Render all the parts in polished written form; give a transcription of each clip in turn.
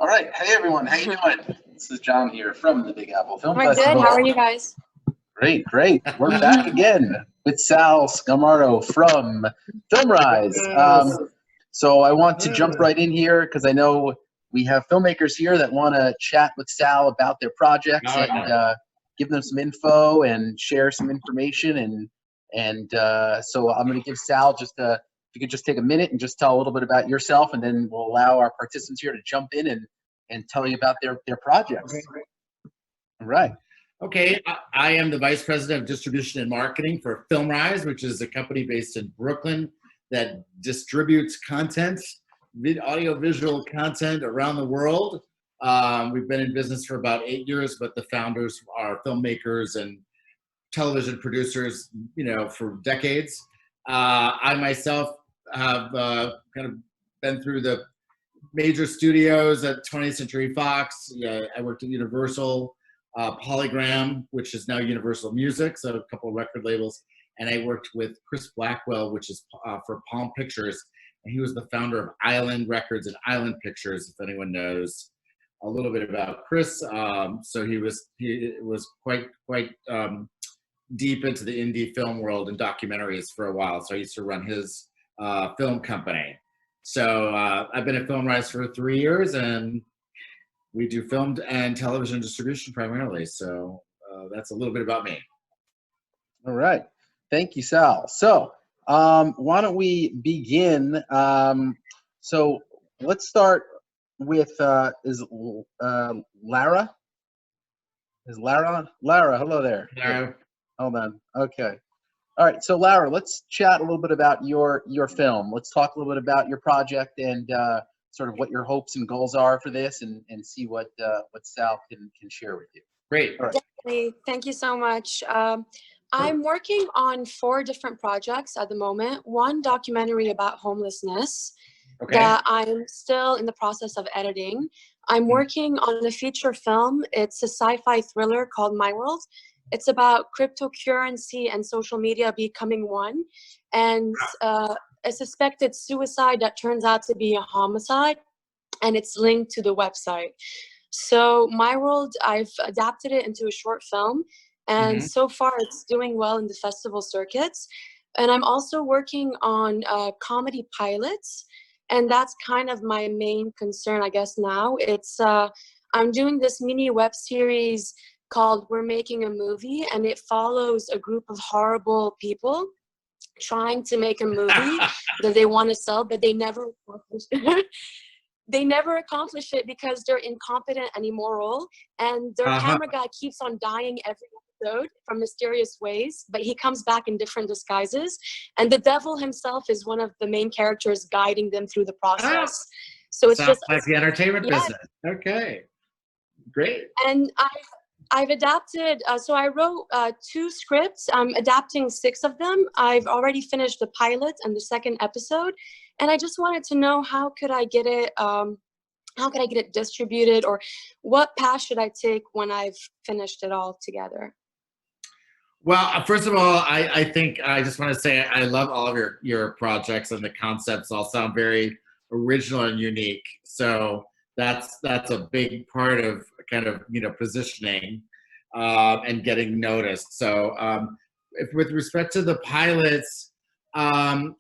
All right. Hey, everyone. How you doing? This is John here from the Big Apple Film We're Festival. good. How are you guys? Great, great. We're back again with Sal Scarmado from FilmRise. So I want to jump right in here because I know we have filmmakers here that want to chat with Sal about their projects and give them some info and share some information. So I'm going to give Sal just if you could just take a minute and just tell a little bit about yourself, and then we'll allow our participants here to jump in and tell you about their projects. Okay. All right. Okay, I am the Vice President of Distribution and Marketing for FilmRise, which is a company based in Brooklyn that distributes content, audio-visual content around the world. We've been in business for about 8 years, but the founders are filmmakers and television producers, for decades. I myself have kind of been through the major studios at 20th Century Fox. I worked at Universal, Polygram, which is now Universal Music, so a couple of record labels. And I worked with Chris Blackwell, which is for Palm Pictures. And he was the founder of Island Records and Island Pictures, if anyone knows a little bit about Chris. So he was quite deep into the indie film world and documentaries for a while. So I used to run his film company. So I've been at FilmRise for 3 years, and we do film and television distribution primarily. So that's a little bit about me. All right. Thank you, Sal. So why don't we begin? So let's start with, is Lara? Is Lara on? Lara, hello there. Hello. Hold on. Okay. All right. So Lara, let's chat a little bit about your film. Let's talk a little bit about your project and sort of what your hopes and goals are for this, and see what Sal can share with you. Great. All right. Definitely. Thank you so much. I'm working on 4 different projects at the moment. One documentary about homelessness that I'm still in the process of editing. I'm working on a feature film. It's a sci-fi thriller called My World. It's about cryptocurrency and social media becoming one, and a suspected suicide that turns out to be a homicide, and it's linked to the website. So My World, I've adapted it into a short film, and so far it's doing well in the festival circuits. And I'm also working on comedy pilots, and that's kind of my main concern, I guess, now. It's I'm doing this mini web series called We're Making a Movie, and it follows a group of horrible people trying to make a movie that they want to sell, but they never accomplish it. They never accomplish it because they're incompetent and immoral, and their camera guy keeps on dying every episode from mysterious ways, but he comes back in different disguises, and the devil himself is one of the main characters guiding them through the process. So it's sounds just like the entertainment business. Okay, great. And I've adapted, so I wrote 2 scripts. I'm adapting 6 of them. I've already finished the pilot and the 2nd episode, and I just wanted to know how could I get it distributed, or what path should I take when I've finished it all together? Well, first of all, I think I just want to say I love all of your projects, and the concepts all sound very original and unique. So that's a big part of kind of positioning and getting noticed. So with respect to the pilots, I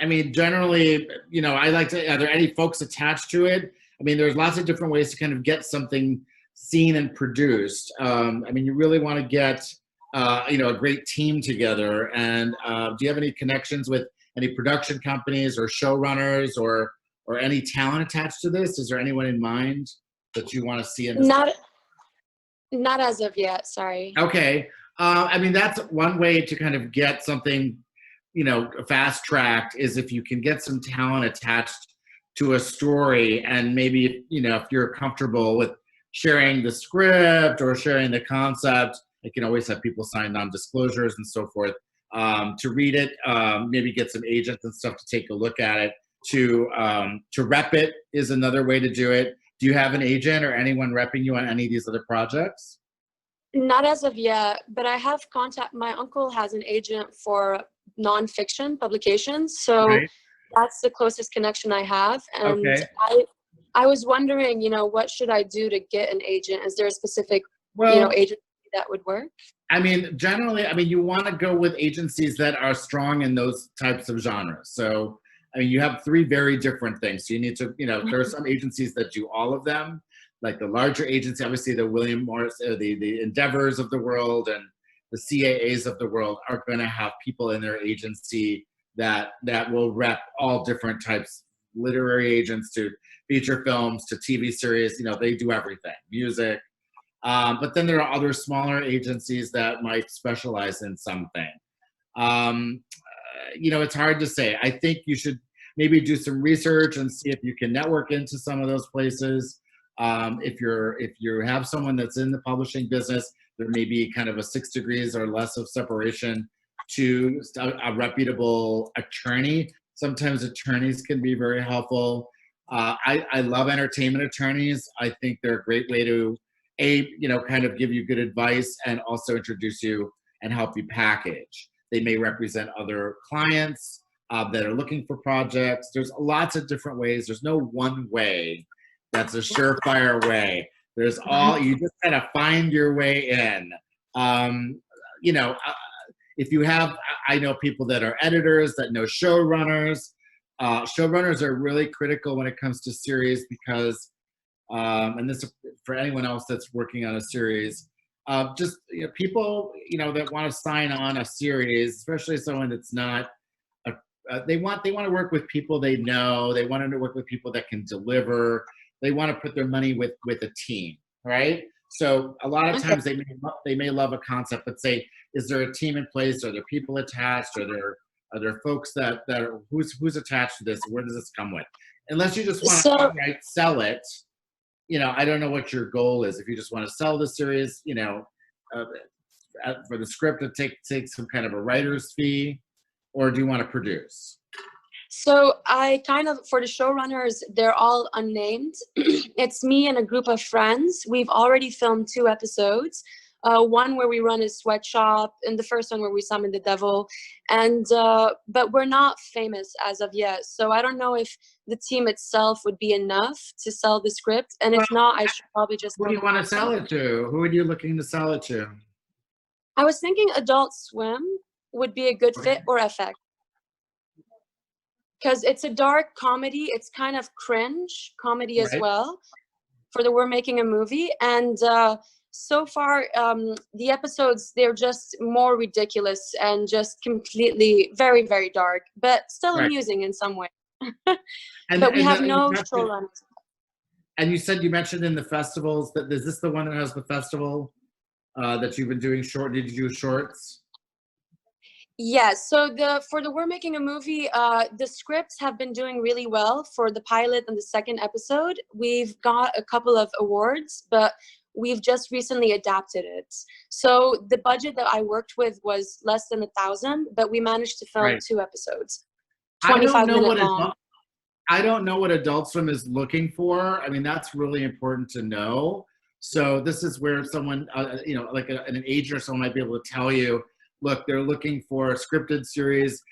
mean, generally, I like to, are there any folks attached to it? I mean, there's lots of different ways to kind of get something seen and produced. I mean, you really want to get, a great team together. And do you have any connections with any production companies or showrunners or any talent attached to this? Is there anyone in mind that you want to see in this? Not as of yet, sorry. Okay. I mean, that's one way to kind of get something, fast-tracked, is if you can get some talent attached to a story, and maybe, if you're comfortable with sharing the script or sharing the concept, you can always have people sign non-disclosures and so forth to read it, maybe get some agents and stuff to take a look at it. To rep it is another way to do it. Do you have an agent or anyone repping you on any of these other projects? Not as of yet, but I have contact. My uncle has an agent for nonfiction publications, so that's the closest connection I have. And I was wondering, what should I do to get an agent? Is there a specific, agency that would work? I mean, generally, you want to go with agencies that are strong in those types of genres. So, you have three very different things. So you need to, there are some agencies that do all of them, like the larger agency, obviously the William Morris, the Endeavors of the world and the CAAs of the world are going to have people in their agency that will rep all different types, literary agents to feature films to TV series. They do everything, music. But then there are other smaller agencies that might specialize in something. It's hard to say. I think you should maybe do some research and see if you can network into some of those places. If you have someone that's in the publishing business, there may be kind of a 6 degrees or less of separation to a reputable attorney. Sometimes attorneys can be very helpful. I love entertainment attorneys. I think they're a great way to kind of give you good advice and also introduce you and help you package. They may represent other clients that are looking for projects. There's lots of different ways. There's no one way that's a surefire way. There's you just kind of find your way in. If you have, I know people that are editors, that know showrunners. Showrunners are really critical when it comes to series because, and this is for anyone else that's working on a series, people, that want to sign on a series, especially someone that's not, they want to work with people they know. They want to work with people that can deliver. They want to put their money with a team, right? So a lot of times they may love a concept, but say, is there a team in place? Are there people attached? Are there folks that are, who's attached to this? Where does this come with? Unless you just want to outright sell it, I don't know what your goal is. If you just want to sell the series, for the script to take some kind of a writer's fee, or do you want to produce? So I for the showrunners, they're all unnamed. It's me and a group of friends. We've already filmed 2 episodes. One where we run a sweatshop, and the first one where we summon the devil. And but we're not famous as of yet. So I don't know if the team itself would be enough to sell the script. And if not, I should probably just. Who do you want to sell it to? Who are you looking to sell it to? I was thinking Adult Swim would be a good fit, or FX. Because it's a dark comedy. It's kind of cringe comedy as well. We're making a movie. And so far, the episodes, they're just more ridiculous and just completely very, very dark, but still amusing in some way. But we have no showrunners. And you mentioned in the festivals, that is this the one that has the festival that you've been doing did you do shorts? Yes. So for the We're Making a Movie, the scripts have been doing really well for the pilot and the second episode. We've got a couple of awards, but we've just recently adapted it. So the budget that I worked with was less than 1,000, but we managed to film 2 episodes, 25-minute long. I don't know what Adult Swim is looking for. That's really important to know. So this is where someone, like an agent or someone might be able to tell you, look, they're looking for a scripted series.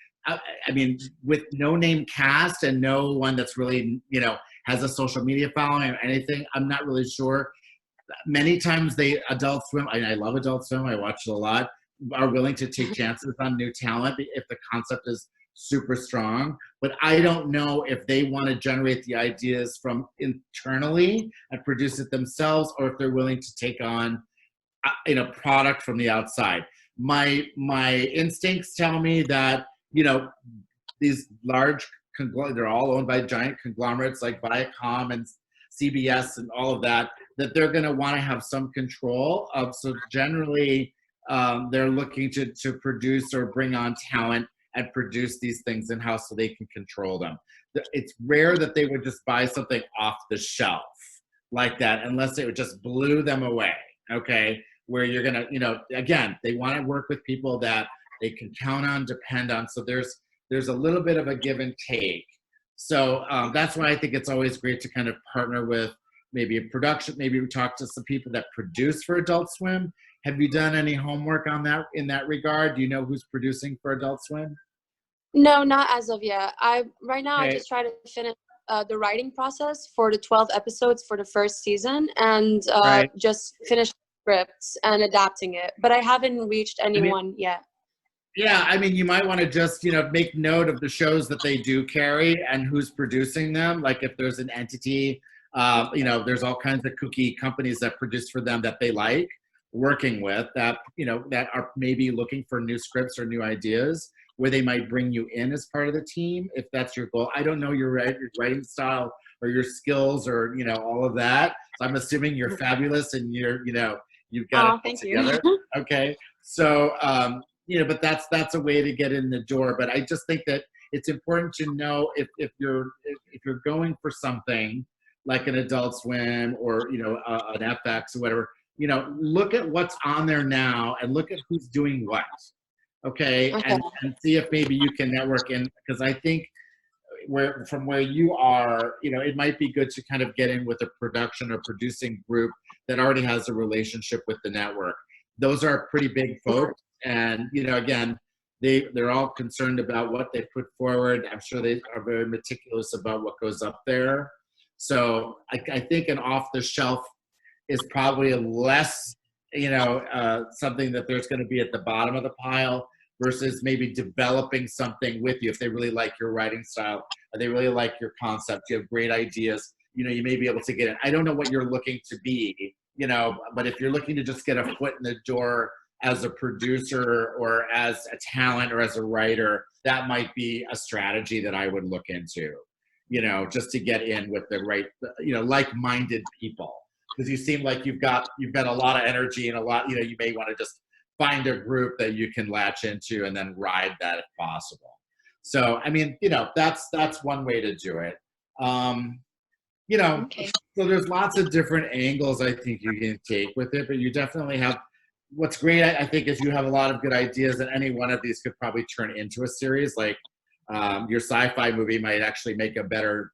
With no name cast and no one that's really, has a social media following or anything, I'm not really sure. Many times Adult Swim, I love Adult Swim, I watch it a lot, are willing to take chances on new talent if the concept is super strong. But I don't know if they want to generate the ideas from internally and produce it themselves, or if they're willing to take on product from the outside. My instincts tell me that, these large, they're all owned by giant conglomerates like Viacom and CBS and all of that they're going to want to have some control of. So generally, they're looking to produce or bring on talent and produce these things in-house so they can control them. It's rare that they would just buy something off the shelf like that, unless it would just blew them away, okay? Where you're going to, again, they want to work with people that they can count on, depend on. So there's a little bit of a give and take. So that's why I think it's always great to kind of partner with maybe a production. Maybe we talk to some people that produce for Adult Swim. Have you done any homework on that in that regard? Do you know who's producing for Adult Swim? No, not as of yet. Right now I just try to finish the writing process for the 12 episodes for the first season, and just finished scripts and adapting it. But I haven't reached anyone yet. Yeah, I mean, you might want to just, make note of the shows that they do carry and who's producing them. Like if there's an entity, there's all kinds of kooky companies that produce for them that they like working with, that, that are maybe looking for new scripts or new ideas, where they might bring you in as part of the team, if that's your goal. I don't know your writing style or your skills or, all of that. So I'm assuming you're fabulous and you've got it together. Okay. So, but that's a way to get in the door. But I just think that it's important to know if you're going for something like an Adult Swim or, an FX or whatever, look at what's on there now and look at who's doing what. Okay. And see if maybe you can network in, because I think from where you are, it might be good to kind of get in with a production or producing group that already has a relationship with the network. Those are pretty big folks. And, again, they're all concerned about what they put forward. I'm sure they are very meticulous about what goes up there. So I think an off-the-shelf is probably a less, something that there's going to be at the bottom of the pile versus maybe developing something with you. If they really like your writing style, or they really like your concept, you have great ideas, you may be able to get in. I don't know what you're looking to be, but if you're looking to just get a foot in the door as a producer or as a talent or as a writer, that might be a strategy that I would look into, just to get in with the right, like-minded people. Because you seem like you've got a lot of energy and a lot, you may want to just find a group that you can latch into and then ride that if possible. So, I mean, that's one way to do it. So there's lots of different angles I think you can take with it, but you definitely have, what's great, I think, is you have a lot of good ideas, and any one of these could probably turn into a series. Like your sci-fi movie might actually make a better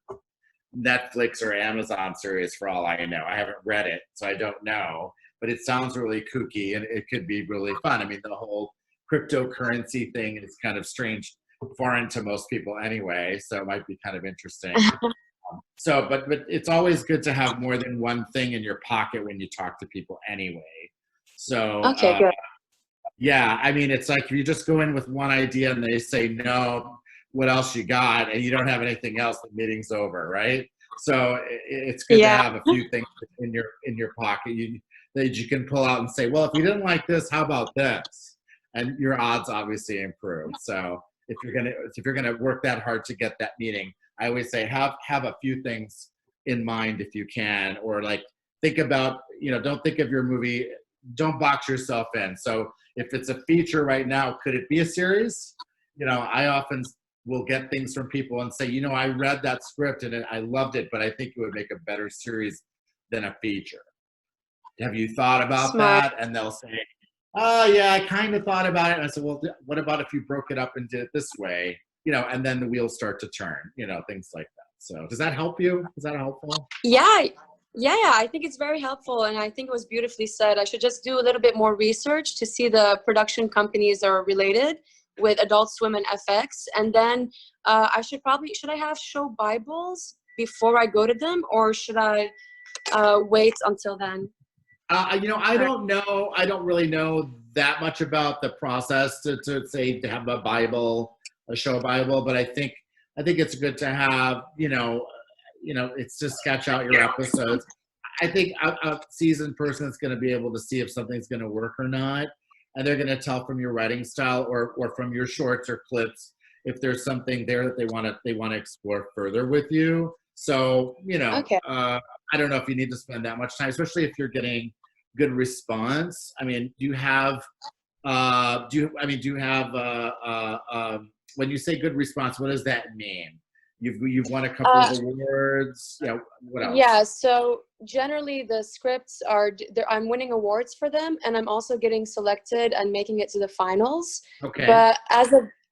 Netflix or Amazon series for all I know. I haven't read it, so I don't know, but it sounds really kooky and it could be really fun. I mean, the whole cryptocurrency thing is kind of strange, foreign to most people anyway, so it might be kind of interesting. So, but it's always good to have more than one thing in your pocket when you talk to people anyway. So, good. Yeah, I mean, it's like if you just go in with one idea and they say no, what else you got, and you don't have anything else, the meeting's over, right? So it's good to have a few things in your pocket that you can pull out and say, well, if you didn't like this, how about this? And your odds obviously improve. So if you're gonna work that hard to get that meeting, I always say have a few things in mind if you can, or like think about, don't think of your movie, don't box yourself in. So if it's a feature right now, could it be a series? I often will get things from people and say, I read that script and I loved it, but I think it would make a better series than a feature. Have you thought about that? And they'll say, oh yeah, I kind of thought about it. And I said, well, what about if you broke it up and did it this way? And then the wheels start to turn, things like that. So does that help you? Is that helpful? Yeah, I think it's very helpful, and I think it was beautifully said. I should just do a little bit more research to see the production companies are related with Adult Swim and FX, and then should I have show Bibles before I go to them, or should I wait until then? I don't know. I don't really know that much about the process to have a show Bible, but I think it's good to have, it's to sketch out your episodes. I think a seasoned person is going to be able to see if something's going to work or not. And they're going to tell from your writing style or from your shorts or clips if there's something there that they want to explore further with you. So, I don't know if you need to spend that much time, especially if you're getting good response. I mean, do you have when you say good response, what does that mean? You've won a couple of awards. Yeah. What else? Yeah. So generally, the scripts I'm winning awards for them, and I'm also getting selected and making it to the finals. Okay. But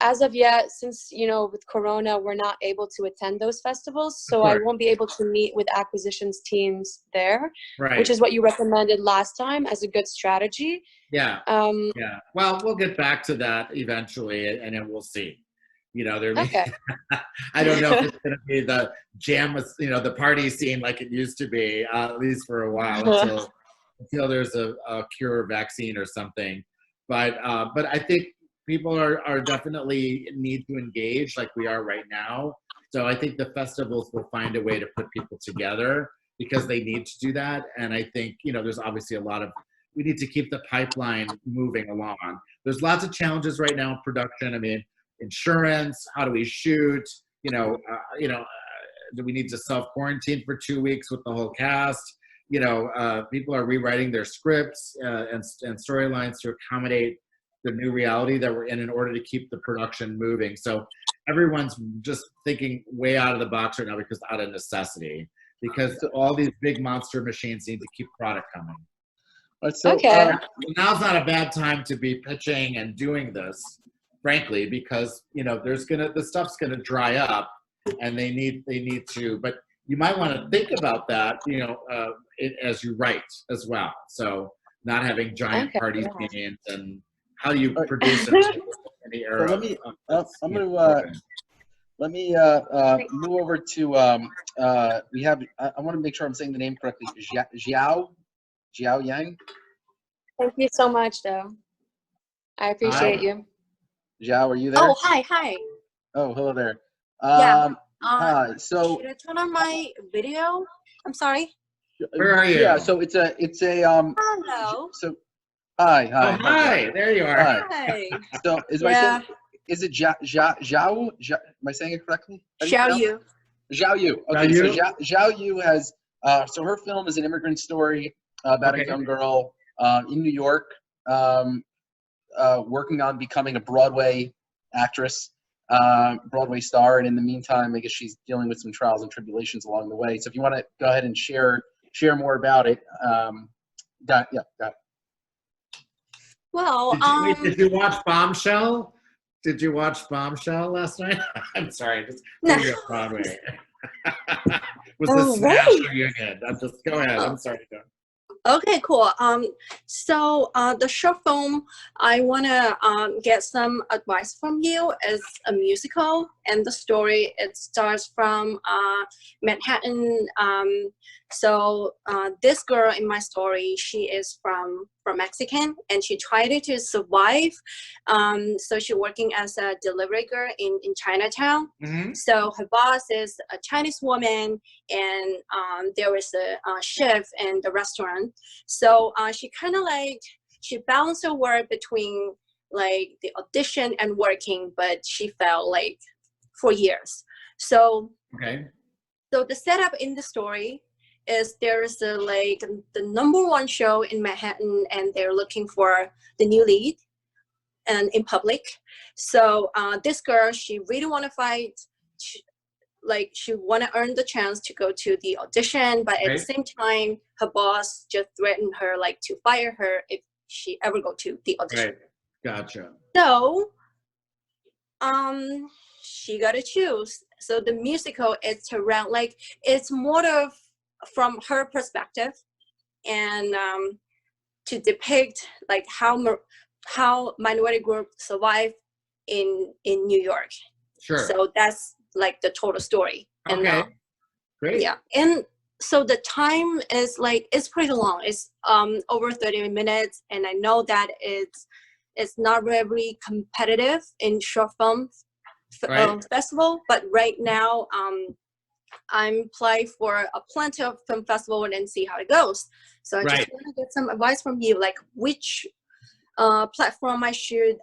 as of yet, since with Corona, we're not able to attend those festivals, so I won't be able to meet with acquisitions teams there. Right. Which is what you recommended last time as a good strategy. Yeah. Yeah. Well, we'll get back to that eventually, and then we'll see. You know, they're Okay. I don't know if it's going to be the jam, you know, the party scene like it used to be, at least for a while until there's a cure or vaccine or something. But I think people are definitely need to engage like we are right now. So I think the festivals will find a way to put people together because they need to do that. And I think, you know, there's obviously we need to keep the pipeline moving along. There's lots of challenges right now in production. I mean, insurance, how do we shoot? Do we need to self-quarantine for 2 weeks with the whole cast? You know, people are rewriting their scripts and storylines to accommodate the new reality that we're in order to keep the production moving. So everyone's just thinking way out of the box right now because out of necessity, because all these big monster machines need to keep product coming. So, okay. Now's not a bad time to be pitching and doing this, frankly, because, you know, the stuff's gonna dry up and they need to, but you might want to think about that, you know, as you write as well. So not having giant party scenes and how do you produce in any era. So let me move over to we have. I want to make sure I'm saying the name correctly. Xiao Yang. Thank you so much, though. I appreciate you. Zhao, are you there? Oh, hi. Oh, hello there. Yeah. Hi. So should I turn on my video? I'm sorry. Where are you? Yeah. So it's a Hello. So hi. Oh, hi. There you are. Hi. So is it Zhao? Am I saying it correctly? Xiao Yu. Zhao Yu. Okay. So Zhao Yu has so her film is an immigrant story about a young girl in New York working on becoming a Broadway actress, Broadway star, and in the meantime, I guess she's dealing with some trials and tribulations along the way. So if you want to go ahead and share more about it, got it. Well, did you watch Bombshell? Did you watch Bombshell last night? I'm sorry, just Broadway. Was the Smash reunion? Just go ahead. I'm sorry. okay, cool. So the short film, I want to get some advice from you as a musical, and the story, it starts from Manhattan. So this girl in my story, she is from Mexican, and she tried to survive. So she's working as a delivery girl in Chinatown. Mm-hmm. So her boss is a Chinese woman, and there is a chef in the restaurant. So she kind of she balanced her work between like the audition and working, but she felt like for years. So so the setup in the story is there is the #1 show in Manhattan, and they're looking for the new lead and in public. So this girl, she really want to fight, she want to earn the chance to go to the audition, but at the same time, her boss just threatened her to fire her if she ever go to the audition. Gotcha. So she got to choose. So the musical, it's around it's more of from her perspective, and to depict how minority groups survive in New York. Sure. So that's the total story. And, great. Yeah, and so the time is it's pretty long. It's over 30 minutes, and I know that it's not very competitive in short film festival, but right now I'm applying for a plenty of film festival and see how it goes. So I just want to get some advice from you, which platform I should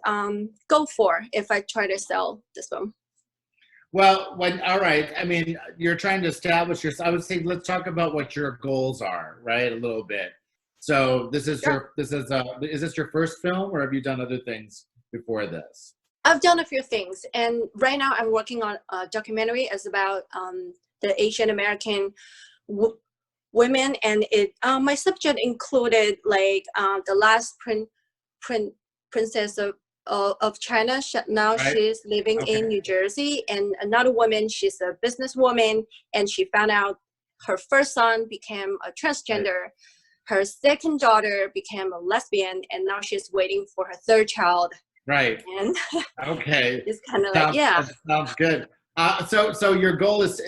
go for if I try to sell this film. Well, all right. I mean, you're trying to establish I would say let's talk about what your goals are, right? A little bit. So this is is this your first film, or have you done other things before this? I've done a few things, and right now I'm working on a documentary. It's about the Asian American women, and my subject included the last princess of China. Now she's living in New Jersey, and another woman, she's a businesswoman, and she found out her first son became a transgender. Her second daughter became a lesbian, and now she's waiting for her third child. Right. And Okay. it's kind of like, yeah. That sounds good. So your goal is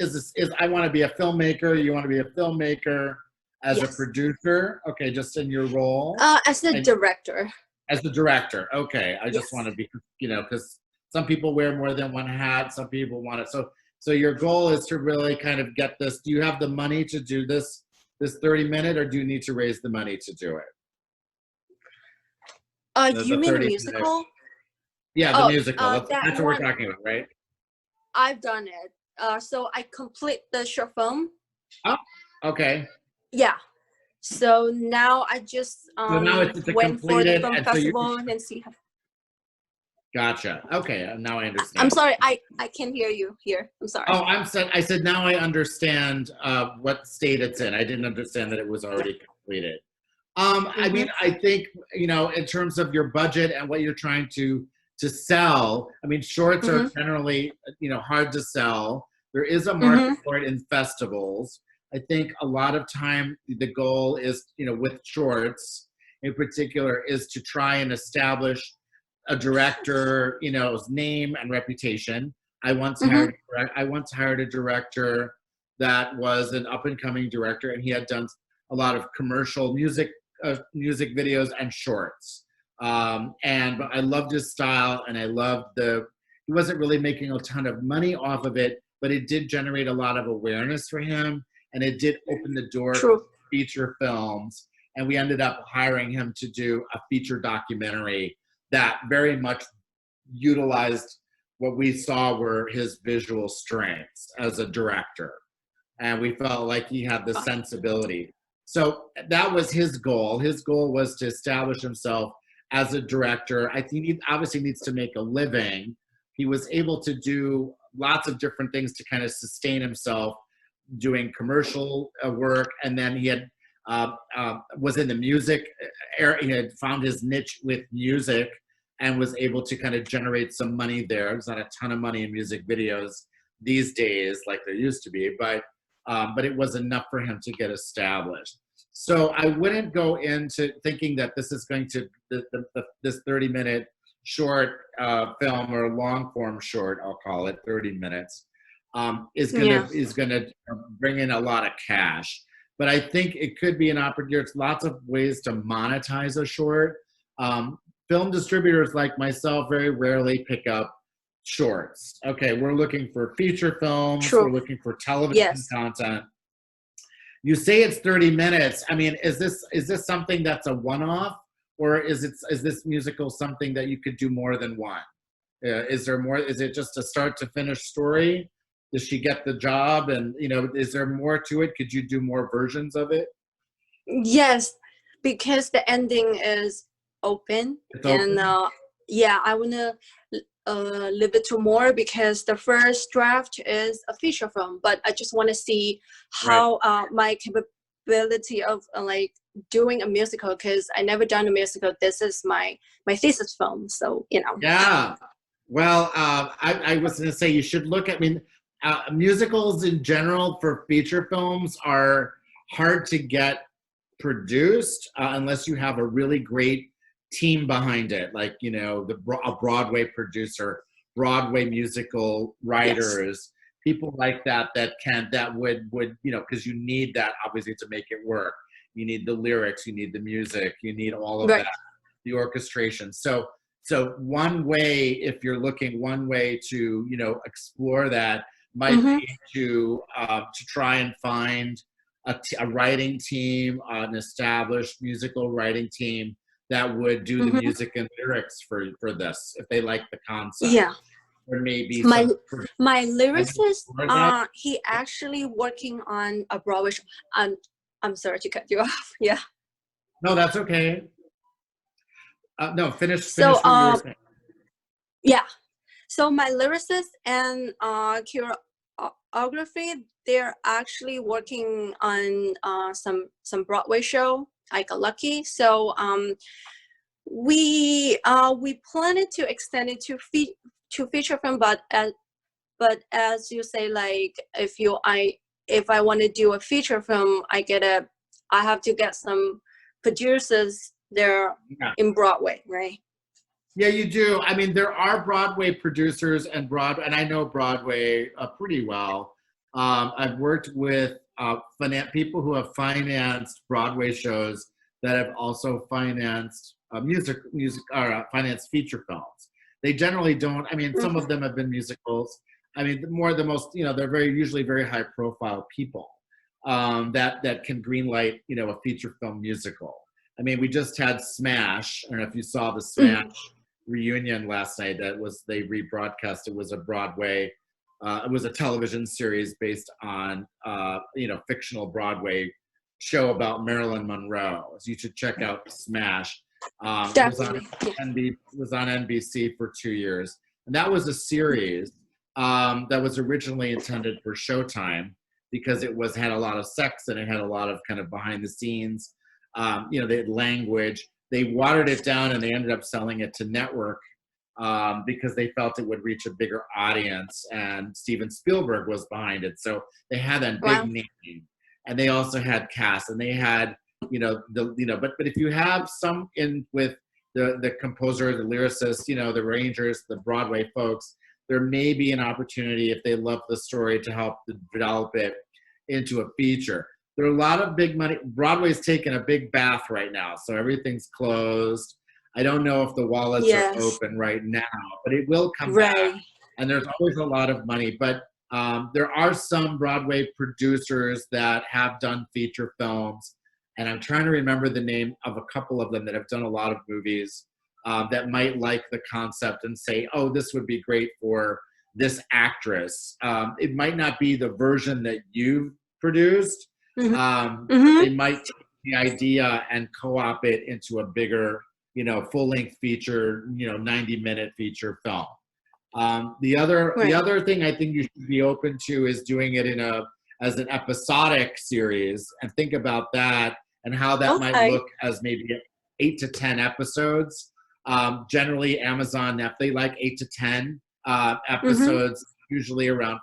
I want to be a filmmaker. You want to be a filmmaker as a producer. Okay, just in your role. As a director. As the director. Okay, I just want to be, because some people wear more than one hat. Some people want it. So your goal is to really kind of get this. Do you have the money to do this 30-minute, or do you need to raise the money to do it? You mean the musical? Yeah, the musical. That's what we're talking about, right? I've done it. So I complete the short film. Oh, okay. Yeah. So now I just so now it's went for the film festival and see how. Gotcha. Okay, now I understand. I'm sorry, I can't hear you here. I'm sorry. Oh, I said now I understand what state it's in. I didn't understand that it was already completed. I mean, I think, in terms of your budget and what you're trying to sell, I mean, shorts are generally, hard to sell. There is a market for it in festivals. I think a lot of time the goal is, with shorts in particular, is to try and establish a director, his name and reputation. I once hired a director that was an up-and-coming director, and he had done a lot of commercial music videos and shorts. But I loved his style, and I loved he wasn't really making a ton of money off of it, but it did generate a lot of awareness for him, and it did open the door for feature films. And we ended up hiring him to do a feature documentary that very much utilized what we saw were his visual strengths as a director. And we felt like he had the sensibility. So that was his goal. His goal was to establish himself as a director. I think he obviously needs to make a living. He was able to do lots of different things to kind of sustain himself, doing commercial work. And then he had was in the music area. He had found his niche with music and was able to kind of generate some money there. There's not a ton of money in music videos these days like there used to be, but it was enough for him to get established. So I wouldn't go into thinking that this is going to, this 30-minute short film, or long form short, I'll call it 30 minutes, is gonna bring in a lot of cash. But I think it could be an opportunity. There's lots of ways to monetize a short. Film distributors like myself very rarely pick up shorts. Okay, we're looking for feature films. We're looking for television content. You say it's 30 minutes. I mean, is this something that's a one-off, or is this musical something that you could do more than one? Is there more? Is it just a start to finish story? Does she get the job? And is there more to it? Could you do more versions of it? Yes, because the ending is open. And I want to leave it to more, because the first draft is a feature film, but I just want to see how my capability of like doing a musical, because I never done a musical. This is my thesis film, so Yeah. Well, I was going to say you should look at. Musicals in general for feature films are hard to get produced unless you have a really great team behind it, like a Broadway producer, Broadway musical writers, people like that would because you need that obviously to make it work. You need the lyrics, you need the music, you need all of that, the orchestration. So one way, if you're looking, one way to explore that might be to try and find a writing team, an established musical writing team that would do the music and lyrics for this, if they like the concept. Yeah. Or maybe my lyricist, he actually working on a Broadway show. I'm sorry to cut you off. Yeah. No, that's okay. No, finish what you were saying. Yeah. So my lyricist and choreography, they're actually working on some Broadway show, like a Lucky. So we planned to extend it to feature film, but as you say, like if I want to do a feature film, I have to get some producers there in Broadway, right? Yeah, you do. I mean, there are Broadway producers and I know Broadway pretty well. I've worked with people who have financed Broadway shows that have also financed financed feature films. They generally don't. I mean, some of them have been musicals. I mean, they're usually very high profile people that can greenlight, a feature film musical. I mean, we just had Smash. I don't know if you saw the Smash reunion last night. They rebroadcast. It was a Broadway. It was a television series based on fictional Broadway show about Marilyn Monroe. So you should check out Smash. It was on NBC for 2 years, and that was a series that was originally intended for Showtime because it had a lot of sex and it had a lot of kind of behind the scenes. They had language. They watered it down and they ended up selling it to network because they felt it would reach a bigger audience, and Steven Spielberg was behind it. So they had a big name, and they also had cast, and they had, but if you have some in with the composer, the lyricist, the arrangers, the Broadway folks, there may be an opportunity if they love the story to help develop it into a feature. There are a lot of big money. Broadway's taking a big bath right now, so everything's closed. I don't know if the wallets are open right now, but it will come back. And there's always a lot of money. But there are some Broadway producers that have done feature films, and I'm trying to remember the name of a couple of them that have done a lot of movies that might like the concept and say, oh, this would be great for this actress. It might not be the version that you've produced. They might take the idea and co-op it into a bigger, full-length feature, 90-minute feature film. The other thing I think you should be open to is doing it as an episodic series, and think about that and how that might look as maybe 8 to 10 episodes. Generally, Amazon, if they like 8 to 10 episodes, usually around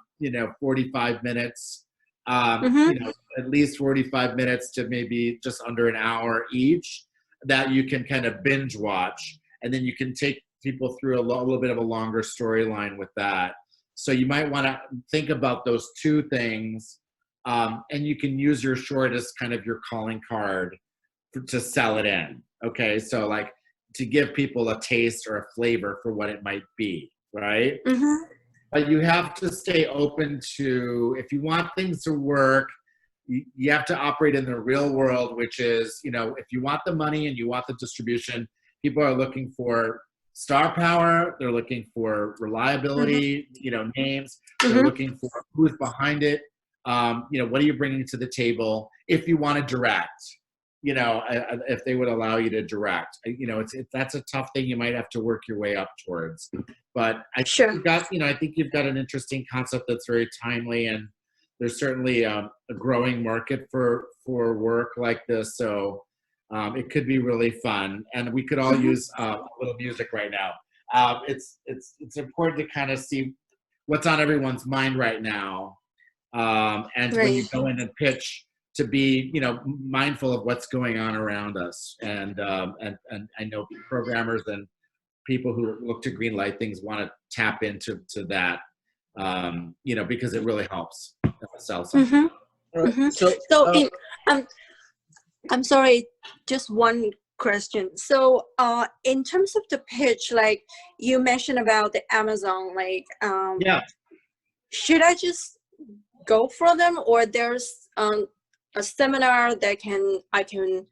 45 minutes. At least 45 minutes to maybe just under an hour each, that you can kind of binge watch, and then you can take people through a little bit of a longer storyline with that. So you might want to think about those two things, and you can use your short as kind of your calling card to sell it in. Okay, so like to give people a taste or a flavor for what it might be, right? But you have to stay open to, if you want things to work, you have to operate in the real world, which is, if you want the money and you want the distribution, people are looking for star power. They're looking for reliability, names. They're looking for who's behind it. What are you bringing to the table? If you want to direct, if they would allow you to direct, that's a tough thing. You might have to work your way up towards. But I think you've got an interesting concept that's very timely, and there's certainly a growing market for work like this. So it could be really fun, and we could all use a little music right now. It's important to kind of see what's on everyone's mind right now, and when you go in and pitch, to be mindful of what's going on around us. And I know programmers and people who look to greenlight things want to tap into that, because it really helps sell something. I'm sorry, just one question. So in terms of the pitch, like you mentioned about the Amazon, should I just go for them, or there's a seminar that I can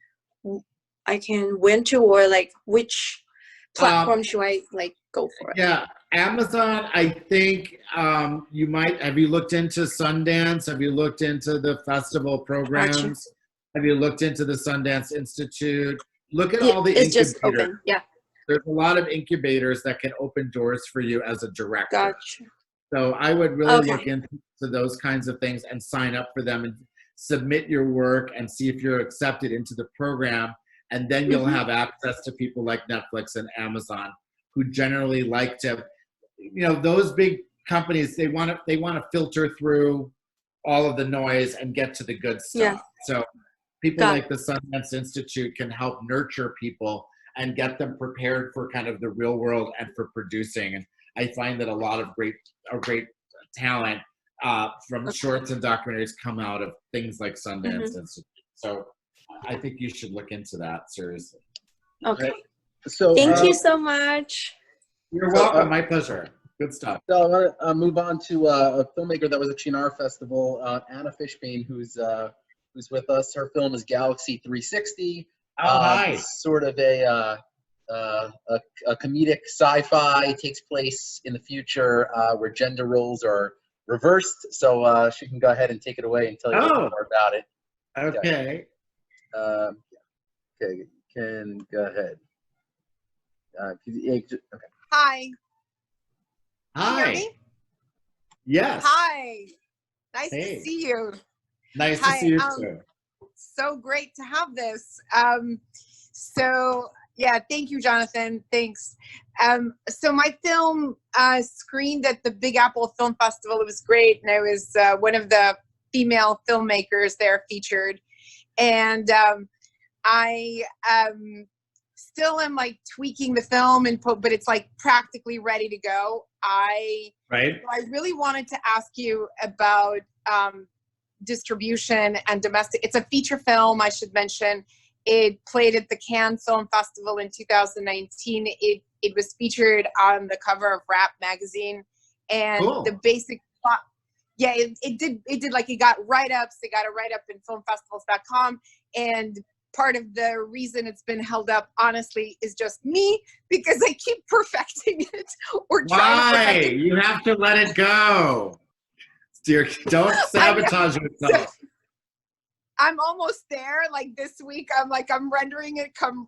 went to, or like which platform should I go for it? Yeah, Amazon, I think you might. Have you looked into Sundance? Have you looked into the festival programs? Gotcha. Have you looked into the Sundance Institute? Look at all the it's incubators. just open. Yeah. There's a lot of incubators that can open doors for you as a director. Gotcha. So I would really look into those kinds of things and sign up for them and submit your work and see if you're accepted into the program. And then you'll have access to people like Netflix and Amazon, who generally like to, those big companies, they want to filter through all of the noise and get to the good stuff. So people like the Sundance Institute can help nurture people and get them prepared for kind of the real world and for producing. And I find that a lot of great talent from shorts and documentaries come out of things like Sundance. And so I think you should look into that seriously. Okay. So thank you so much. You're welcome. My pleasure. Good stuff. So I want to move on to a filmmaker that was at Chinar Festival, Anna Fishbane, who's with us. Her film is Galaxy 360. Hi. Sort of a comedic sci-fi, takes place in the future where gender roles are reversed. So she can go ahead and take it away and tell you a little more about it. Okay. Okay, can go ahead. Okay. Hi. Hi. Can you hear me? Yes. Hi. Nice Hey. to see you. Nice Hi, to see you too. So great to have this. So yeah, thank you, Jonathan. Thanks. So my film screened at the Big Apple Film Festival. It was great, and I was one of the female filmmakers there featured. And I still am like tweaking the film, but it's like practically ready to go. I really wanted to ask you about distribution and domestic. It's a feature film, I should mention. It played at the Cannes Film Festival in 2019. It was featured on the cover of Rap magazine, and the basic plot. Yeah, it did like, it got write-ups. It got a write-up in filmfestivals.com, and part of the reason it's been held up, honestly, is just me, because I keep perfecting it or trying to perfect it. You have to let it go. Dear, don't sabotage yourself. I'm almost there. Like this week, I'm rendering it come,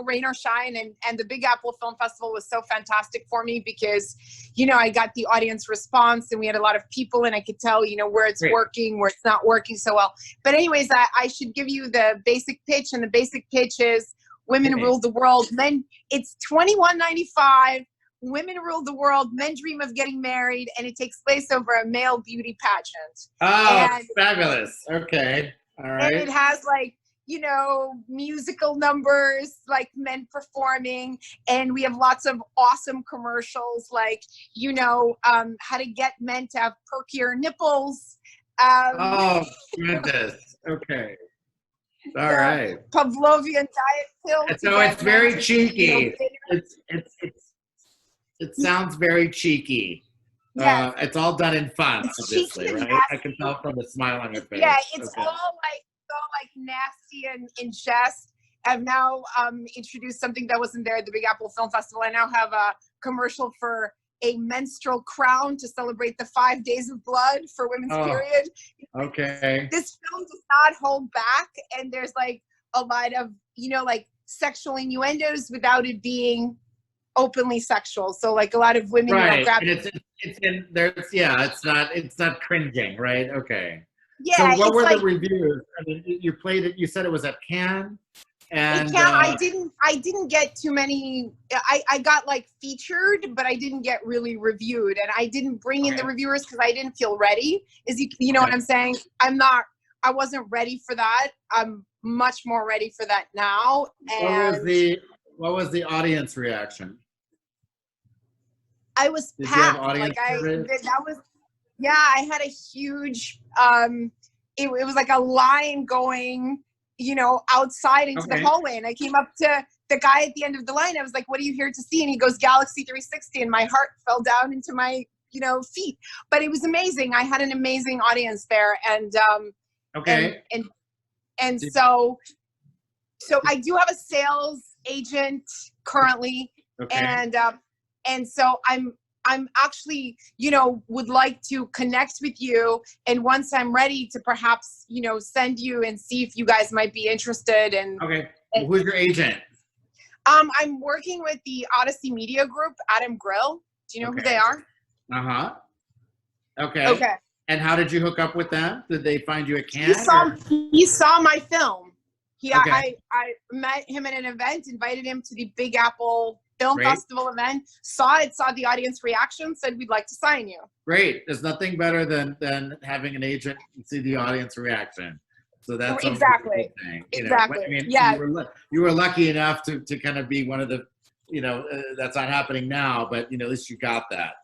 rain or shine. And the Big Apple Film Festival was so fantastic for me because, I got the audience response, and we had a lot of people, and I could tell, where it's working, where it's not working so well. But anyways, I should give you the basic pitch, and the basic pitch is women rule the world. Men, it's $21.95. Women rule the world. Men dream of getting married, and it takes place over a male beauty pageant. Oh, fabulous. Okay. All right. And it has musical numbers, like men performing, and we have lots of awesome commercials, like, how to get men to have perkier nipples. Oh, goodness. Okay. All right. Pavlovian diet pill. So it's very cheeky. It sounds very cheeky. Yes. It's all done in fun, It's obviously, cheeky and right? nasty. I can tell from the smile on your face. Yeah, it's all like nasty and in jest. I've now introduced something that wasn't there at the Big Apple Film Festival. I now have a commercial for a menstrual crown to celebrate the 5 days of blood for women's period. Okay. This film does not hold back, and there's like a lot of, like sexual innuendos without it being openly sexual. So like a lot of women, And it's not cringing, right? Okay. Yeah. So what were the reviews? I mean, you played it. You said it was at Cannes, and I didn't get too many. I got like featured, but I didn't get really reviewed, and I didn't bring in the reviewers because I didn't feel ready. You know what I'm saying? I wasn't ready for that. I'm much more ready for that now. And what was the audience reaction? I was packed. I had a huge, it was like a line going, outside into the hallway. And I came up to the guy at the end of the line. I was like, what are you here to see? And he goes, Galaxy 360. And my heart fell down into my, feet. But it was amazing. I had an amazing audience there. And, so I do have a sales agent currently. And so I'm actually, would like to connect with you. And once I'm ready to perhaps, send you and see if you guys might be interested. And who's your agent? I'm working with the Odyssey Media Group, Adam Grill. Do you know who they are? Okay. And how did you hook up with them? Did they find you at Cannes? He saw my film. I met him at an event, invited him to the Big Apple Film Festival event, saw the audience reaction, said we'd like to sign you. Great. There's nothing better than having an agent and see the audience reaction. So that's exactly. a good thing. Exactly. I mean, Yeah. you were lucky enough to kind of be one of the, that's not happening now, but at least you got that.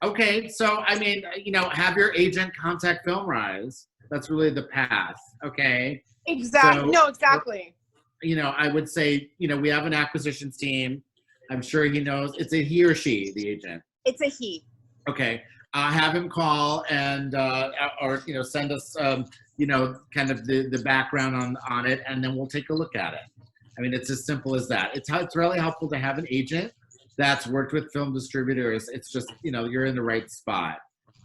Okay, so I mean, have your agent contact FilmRise. That's really the path. Okay. Exactly. So, no, exactly. I would say, we have an acquisitions team. I'm sure he knows. It's a he or she, the agent. It's a he. Okay. Have him call and or send us kind of the background on it, and then we'll take a look at it. I mean, it's as simple as that. It's really helpful to have an agent that's worked with film distributors. It's just you're in the right spot.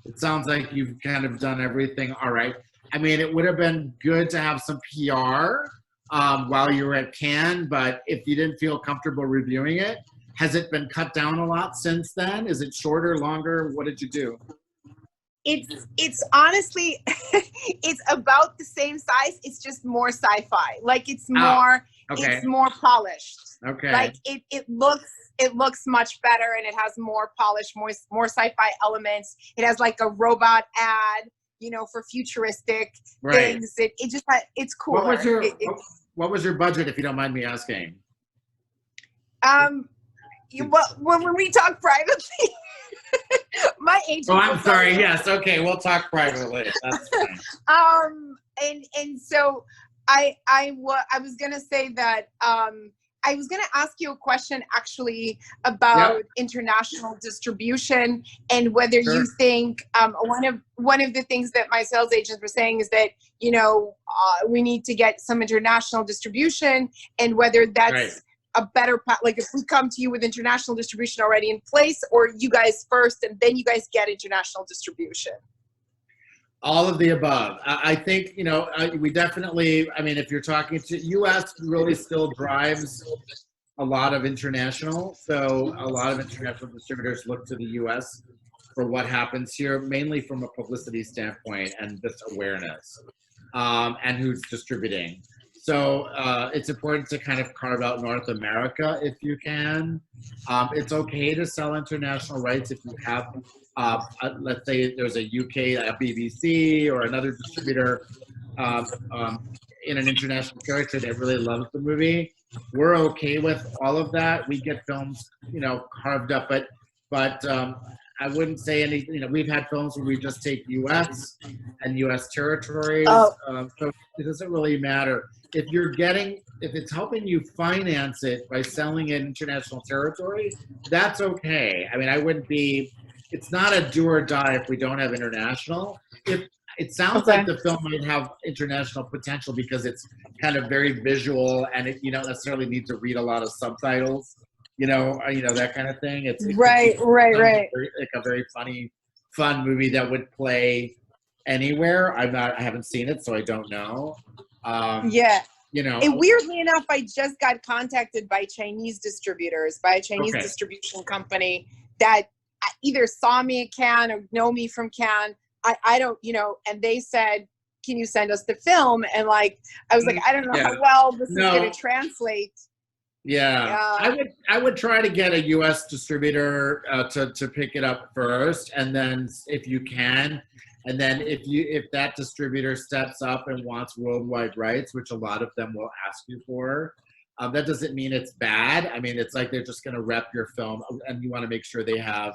It sounds like you've kind of done everything all right. I mean, it would have been good to have some PR while you were at Cannes, but if you didn't feel comfortable reviewing it, has it been cut down a lot since then? Is it shorter, longer? What did you do? It's honestly, it's about the same size. It's just more sci-fi. Like it's more, okay. It's more polished. Okay. Like it looks much better, and it has more polish, more sci-fi elements. It has like a robot ad, for futuristic things. It's cooler. What was your budget, if you don't mind me asking? When we talk privately, my agent. Oh, I'm sorry. Yes. Okay. We'll talk privately. That's fine. And so I was gonna say that I was gonna ask you a question actually about international distribution and whether you think one of the things that my sales agents were saying is that we need to get some international distribution, and whether that's a better, like if we come to you with international distribution already in place, or you guys first and then you guys get international distribution. All of the above. I think, we definitely, I mean, if you're talking to US, really still drives a lot of international. So a lot of international distributors look to the US for what happens here, mainly from a publicity standpoint and just awareness, and who's distributing. So it's important to kind of carve out North America if you can. It's okay to sell international rights if you have, let's say there's a UK, a BBC or another distributor in an international territory that really loves the movie. We're okay with all of that. We get films, carved up, but I wouldn't say anything. We've had films where we just take US and US territories. So it doesn't really matter. If it's helping you finance it by selling in international territory, that's okay. I mean, it's not a do or die if we don't have international. It sounds like the film might have international potential because it's kind of very visual, and you don't necessarily need to read a lot of subtitles, that kind of thing. It's right. Like a very fun movie that would play anywhere. I haven't seen it, so I don't know. And weirdly enough, I just got contacted by Chinese distributors, by a Chinese distribution company that either saw me at Cannes or know me from Cannes. I don't, and they said, can you send us the film? And like, I was like, I don't know how well this is going to translate. Yeah, I would try to get a U.S. distributor to pick it up first, and then if you can, and then if that distributor steps up and wants worldwide rights, which a lot of them will ask you for, that doesn't mean it's bad. I mean, it's like they're just going to rep your film, and you want to make sure they have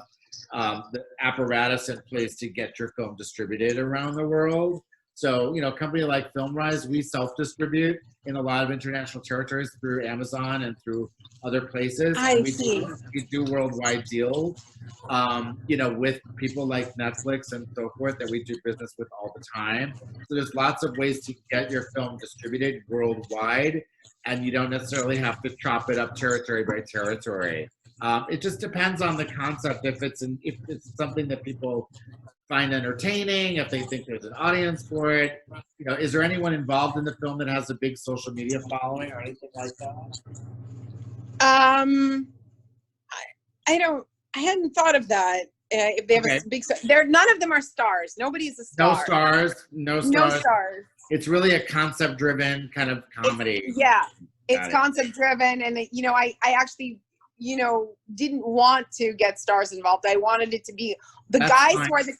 the apparatus in place to get your film distributed around the world. So, a company like FilmRise, we self-distribute in a lot of international territories through Amazon and through other places. We do worldwide deals, with people like Netflix and so forth that we do business with all the time. So there's lots of ways to get your film distributed worldwide, and you don't necessarily have to chop it up territory by territory. It just depends on the concept. If it's something that people find entertaining, if they think there's an audience for it, is there anyone involved in the film that has a big social media following or anything like that? I hadn't thought of that. If they have a big, none of them are stars. Nobody's a star. No stars. It's really a concept-driven kind of comedy. It's concept-driven, and I actually, didn't want to get stars involved. I wanted it to be the guys who are the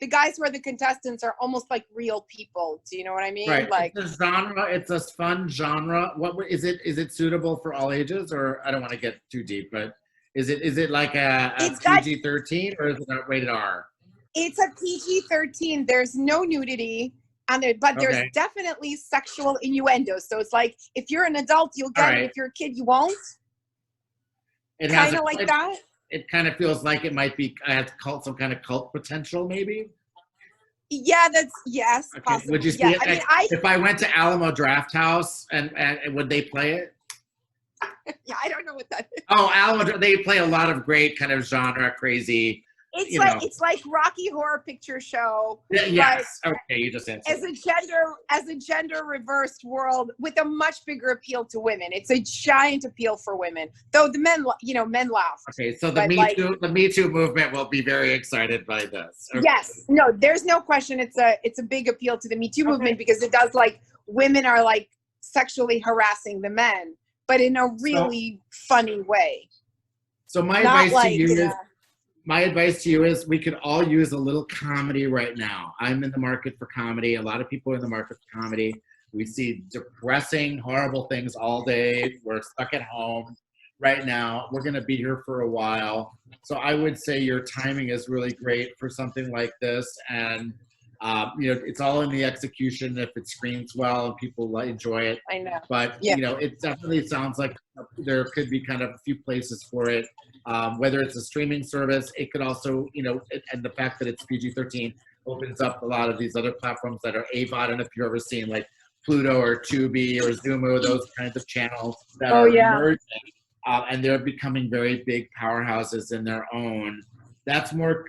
the guys who are the contestants are almost like real people. Do you know what I mean? Right. Like, it's a genre. It's a fun genre. Is it suitable for all ages, or I don't want to get too deep, but is it like a PG-13 or is it not rated R? It's a PG-13. There's no nudity on there, but there's definitely sexual innuendo. So it's like, if you're an adult, you'll get it. If you're a kid, you won't. It kind of like that. It kind of feels like it might be some kind of cult potential, maybe. Yeah, yes. Okay. Possibly. Would you see it? If I went to Alamo Draft House and would they play it? Yeah, I don't know what that is. Oh, Alamo, they play a lot of great kind of genre crazy. It's like Rocky Horror Picture Show. Yes. Okay, you just answered. As a gender reversed world with a much bigger appeal to women. It's a giant appeal for women. Though the men laugh. Okay, so the Me Too movement will be very excited by this. Okay. Yes. No, there's no question. It's a big appeal to the Me Too movement because it does, like, women are like sexually harassing the men, but in a really funny way. So my advice to you is we could all use a little comedy right now. I'm in the market for comedy. A lot of people are in the market for comedy. We see depressing, horrible things all day. We're stuck at home right now. We're going to be here for a while. So I would say your timing is really great for something like this. And, it's all in the execution if it screens well and people enjoy it. I know. But, it definitely sounds like there could be kind of a few places for it. Whether it's a streaming service, it could also, and the fact that it's PG-13 opens up a lot of these other platforms that are AVOD. I don't know if you've ever seen like Pluto or Tubi or Zumo, those kinds of channels that are emerging, and they're becoming very big powerhouses in their own. That's more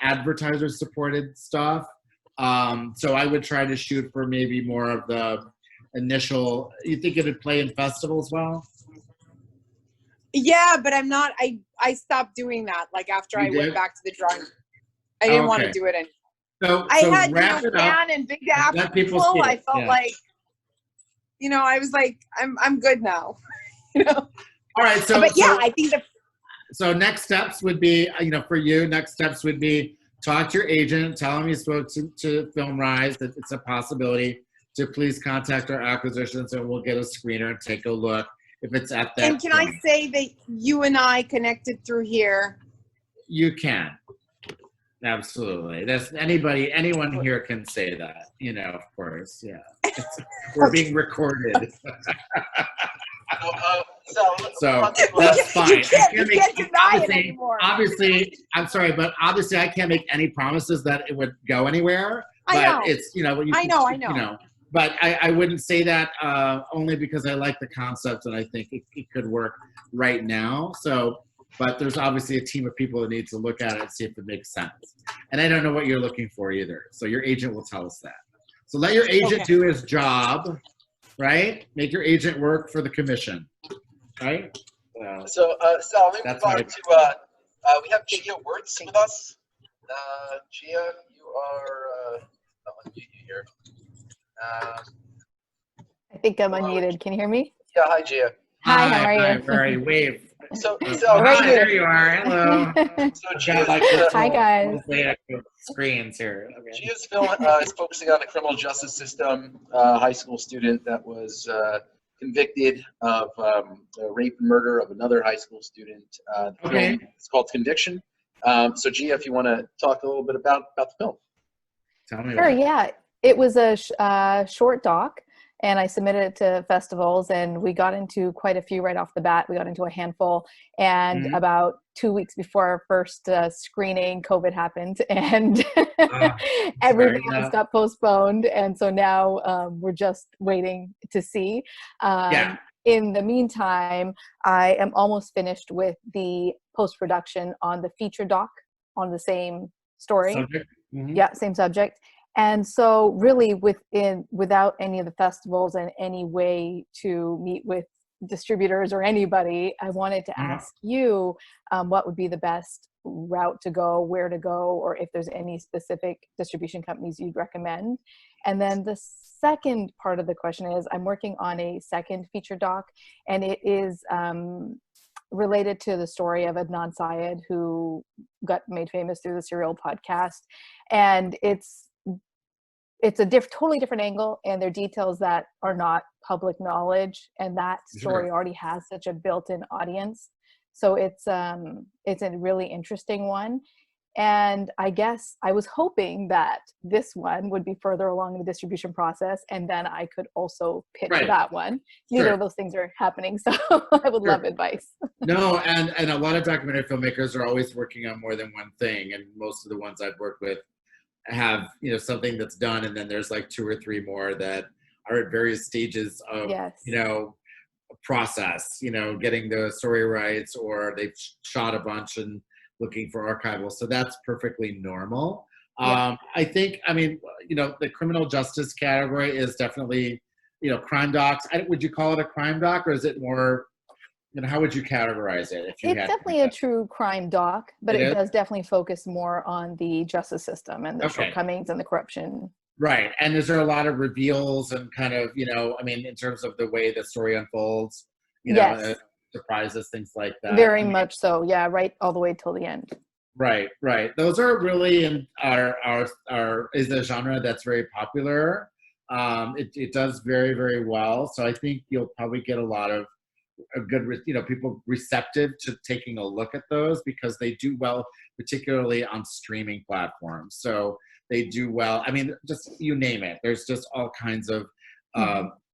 advertiser-supported stuff. So I would try to shoot for maybe more of the initial. You think it would play in festivals well? Yeah, but I'm not. I stopped doing that. Like after I went back to the drawing, I didn't want to do it anymore. I had Fan and Big Apple. I felt like, I was like, I'm good now. All right. So, but yeah, I think that. So next steps would be, for you, next steps would be talk to your agent, tell him you spoke to FilmRise, that it's a possibility to please contact our acquisitions, and we'll get a screener and take a look. If it's at that And can I say that you and I connected through here? You can. Absolutely. Anyone here can say that, of course. Yeah. We're being recorded. So that's fine. You can't deny it anymore. Obviously, I'm sorry, but obviously I can't make any promises that it would go anywhere. I know. It's, I know. But I wouldn't say that only because I like the concept and I think it could work right now. So, but there's obviously a team of people that need to look at it and see if it makes sense. And I don't know what you're looking for either. So your agent will tell us that. So let your agent do his job, right? Make your agent work for the commission, right? So Sal, let me move on to, we have Gia Wirtz with us. Gia, you are, I'll unmute you here. I think I'm unmuted. Can you hear me? Yeah, hi, Gia. Hi, how are you? Hi, very wave. So hi, there you are. Hello. So Gia's, hi, guys. Screens here. Okay. Gia's film is focusing on the criminal justice system. A high school student that was convicted of rape and murder of another high school student. Okay. It's called Conviction. So Gia, if you want to talk a little bit about the film. Tell me. Sure, yeah. It was a short doc, and I submitted it to festivals, and we got into quite a few right off the bat. We got into a handful, and about 2 weeks before our first screening, COVID happened, and everything else got postponed, and so now we're just waiting to see. In the meantime, I am almost finished with the post-production on the feature doc on the same story. Yeah, same subject. And so really without any of the festivals and any way to meet with distributors or anybody, I wanted to ask you what would be the best route to go, where to go, or if there's any specific distribution companies you'd recommend. And then the second part of the question is I'm working on a second feature doc, and it is related to the story of Adnan Syed, who got made famous through the Serial podcast. And it's a totally different angle, and there are details that are not public knowledge, and that story already has such a built-in audience. So it's a really interesting one. And I guess I was hoping that this one would be further along in the distribution process, and then I could also pitch that one. Neither of those things are happening, so I would love advice. No, and a lot of documentary filmmakers are always working on more than one thing, and most of the ones I've worked with have, you know, something that's done, and then there's like 2 or 3 more that are at various stages of, you know, process, you know, getting the story rights, or they've shot a bunch and looking for archival. So that's perfectly normal. I think, I mean, you know, the criminal justice category is definitely, you know, crime docs. Would you call it a crime doc, or is it more, you know, how would you categorize it? If you It's definitely a true crime doc, but it does definitely focus more on the justice system and the shortcomings and the corruption. Right. And is there a lot of reveals and kind of, you know, I mean, in terms of the way the story unfolds, you know, surprises, things like that? Very much so. Yeah. Right. All the way till the end. Right. Right. Those are really is a genre that's very popular. It does very, very well. So I think you'll probably get a good, you know, people receptive to taking a look at those, because they do well, particularly on streaming platforms. So they do well. I mean, just you name it. There's just all kinds of,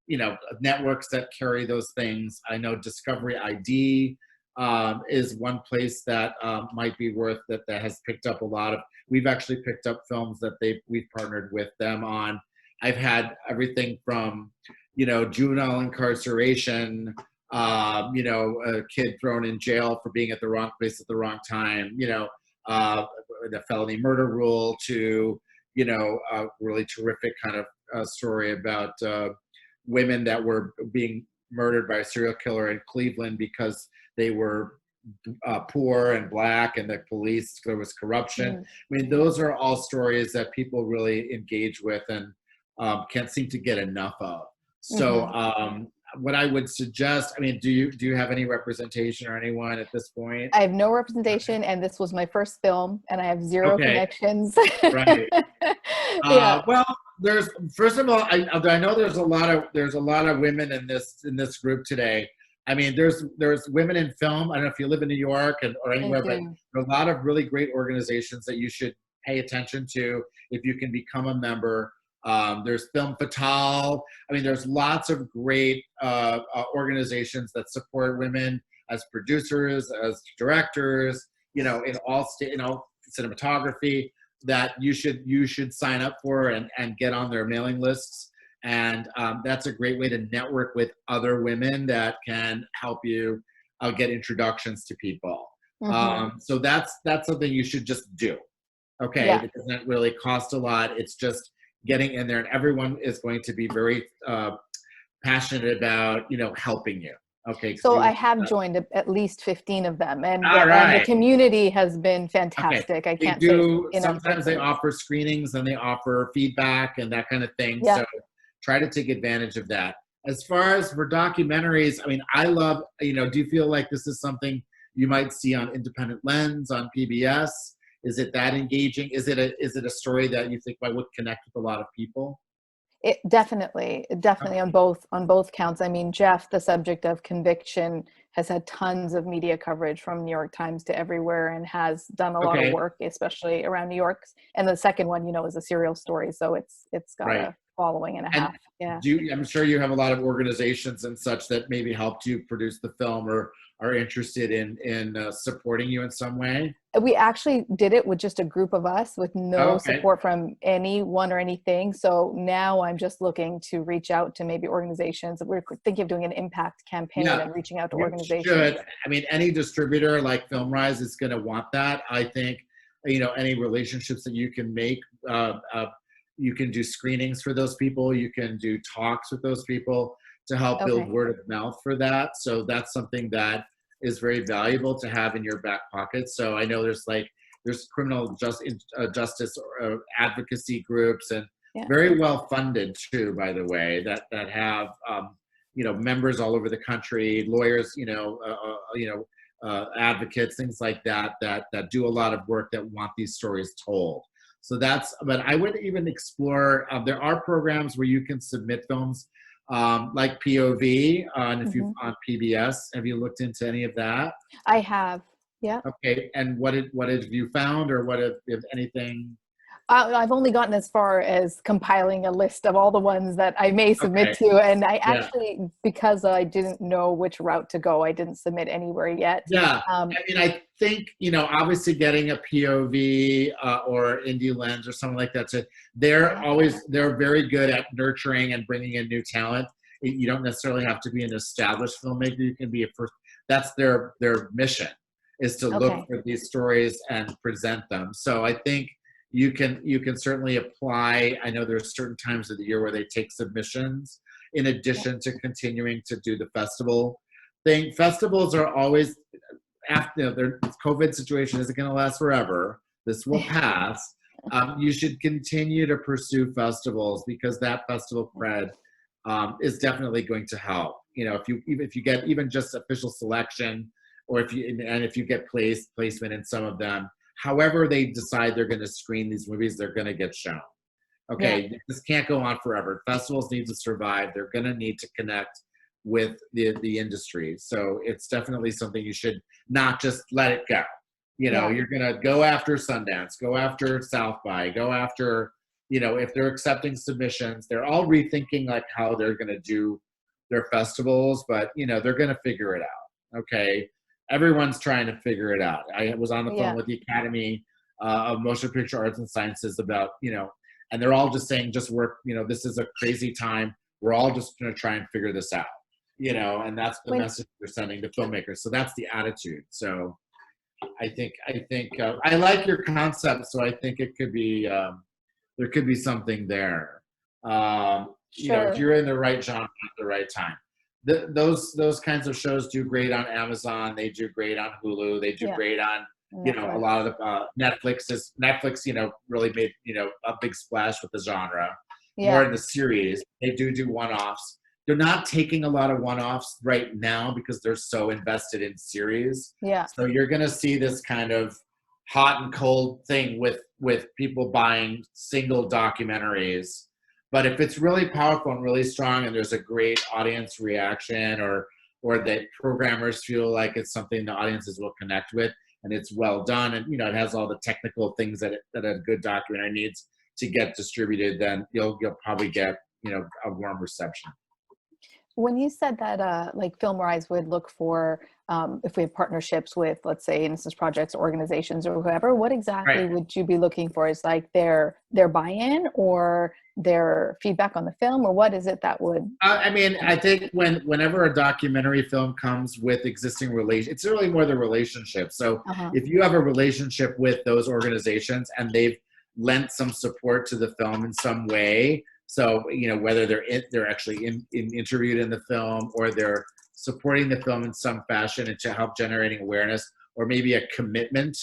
you know, networks that carry those things. I know Discovery ID is one place that might be worth that has picked up a lot of. We've actually picked up films that we've partnered with them on. I've had everything from, you know, juvenile incarceration, you know, a kid thrown in jail for being at the wrong place at the wrong time, you know, the felony murder rule, to, you know, a really terrific kind of story about women that were being murdered by a serial killer in Cleveland because they were poor and Black, and the police, there was corruption. I mean, those are all stories that people really engage with and can't seem to get enough of. So what I would suggest, I mean, do you have any representation or anyone at this point? I have no representation, and this was my first film, and I have zero connections. Right. Well, there's, first of all, I know there's a lot of women in this group today. I mean, there's women in film. I don't know if you live in New York or anywhere, but there are a lot of really great organizations that you should pay attention to if you can become a member. There's Film Fatale. I mean, there's lots of great organizations that support women as producers, as directors, you know, in all cinematography, that you should sign up for and get on their mailing lists. And that's a great way to network with other women that can help you get introductions to people. So that's something you should just do. Okay, it doesn't really cost a lot. It's just getting in there, and everyone is going to be very passionate about, you know, helping you. Okay. So I have joined at least 15 of them, and the community has been fantastic. I can't say sometimes they offer screenings and they offer feedback and that kind of thing. So try to take advantage of that. As far as for documentaries, I mean, I love, you know, do you feel like this is something you might see on Independent Lens, on PBS? Is it that engaging? Is it a story that you think would connect with a lot of people? It definitely on both counts. I mean, Jeff, the subject of Conviction, has had tons of media coverage from New York Times to everywhere, and has done a lot of work, especially around New York. And the second one, you know, is a serial story, so it's got a following and a half. I'm sure you have a lot of organizations and such that maybe helped you produce the film or are interested in supporting you in some way. We actually did it with just a group of us, with no support from anyone or anything. So now I'm just looking to reach out to maybe organizations. We're thinking of doing an impact campaign and reaching out to organizations. Should. I mean, any distributor like FilmRise is going to want that. I think, you know, any relationships that you can make, you can do screenings for those people. You can do talks with those people to help build word of mouth for that. So that's something that is very valuable to have in your back pocket. So I know there's criminal justice advocacy groups, and very well funded too, by the way, that have you know, members all over the country, lawyers, you know, advocates, things like that, that do a lot of work that want these stories told. So that's, but I would even explore, there are programs where you can submit films like POV, and if you on PBS, have you looked into any of that? I have, yeah. Okay, and what have you found, or what if anything? I've only gotten as far as compiling a list of all the ones that I may submit to, and I actually, because I didn't know which route to go, I didn't submit anywhere yet. Yeah, I mean, I think, you know, obviously getting a POV or Indie Lens or something like that, they're very good at nurturing and bringing in new talent. You don't necessarily have to be an established filmmaker. You can be a first. That's their mission, is to look for these stories and present them. So I think you can certainly apply. I know there's certain times of the year where they take submissions in addition to continuing to do the festival thing. Festivals are always, after their COVID situation isn't going to last forever. This will pass. You should continue to pursue festivals, because that festival cred is definitely going to help. You know, if you get even just official selection, or if you get placement in some of them, however they decide they're going to screen these movies, they're going to get shown. Okay, this can't go on forever. Festivals need to survive. They're going to need to connect with the industry. So it's definitely something you should not just let it go. You know, you're going to go after Sundance, go after South by, go after, you know, if they're accepting submissions, they're all rethinking like how they're going to do their festivals, but, you know, they're going to figure it out. Okay. Everyone's trying to figure it out. I was on the phone with the Academy of Motion Picture Arts and Sciences about, you know, and they're all just saying, just work, you know, this is a crazy time. We're all just going to try and figure this out, you know, and that's the message they're sending to filmmakers. So that's the attitude. So I think I like your concept. So I think it could be, there could be something there. You know, if you're in the right genre at the right time. Those kinds of shows do great on Amazon. They do great on Hulu. They do great on, you know, a lot of the Netflix, you know, really made, you know, a big splash with the genre. More in the series. They do one-offs. They're not taking a lot of one-offs right now because they're so invested in series. So you're going to see this kind of hot and cold thing with people buying single documentaries. But if it's really powerful and really strong, and there's a great audience reaction, or that programmers feel like it's something the audiences will connect with, and it's well done, and, you know, it has all the technical things that a good documentary needs to get distributed, then you'll probably get, you know, a warm reception. When you said that, like FilmRise would look for, if we have partnerships with, let's say, Innocence Projects, organizations, or whoever, what exactly would you be looking for? Is like their buy-in, or their feedback on the film, or what is it that would? I mean, I think whenever a documentary film comes with existing relations, it's really more the relationship. So if you have a relationship with those organizations and they've lent some support to the film in some way, so, you know, whether they're actually interviewed in the film, or they're supporting the film in some fashion and to help generating awareness, or maybe a commitment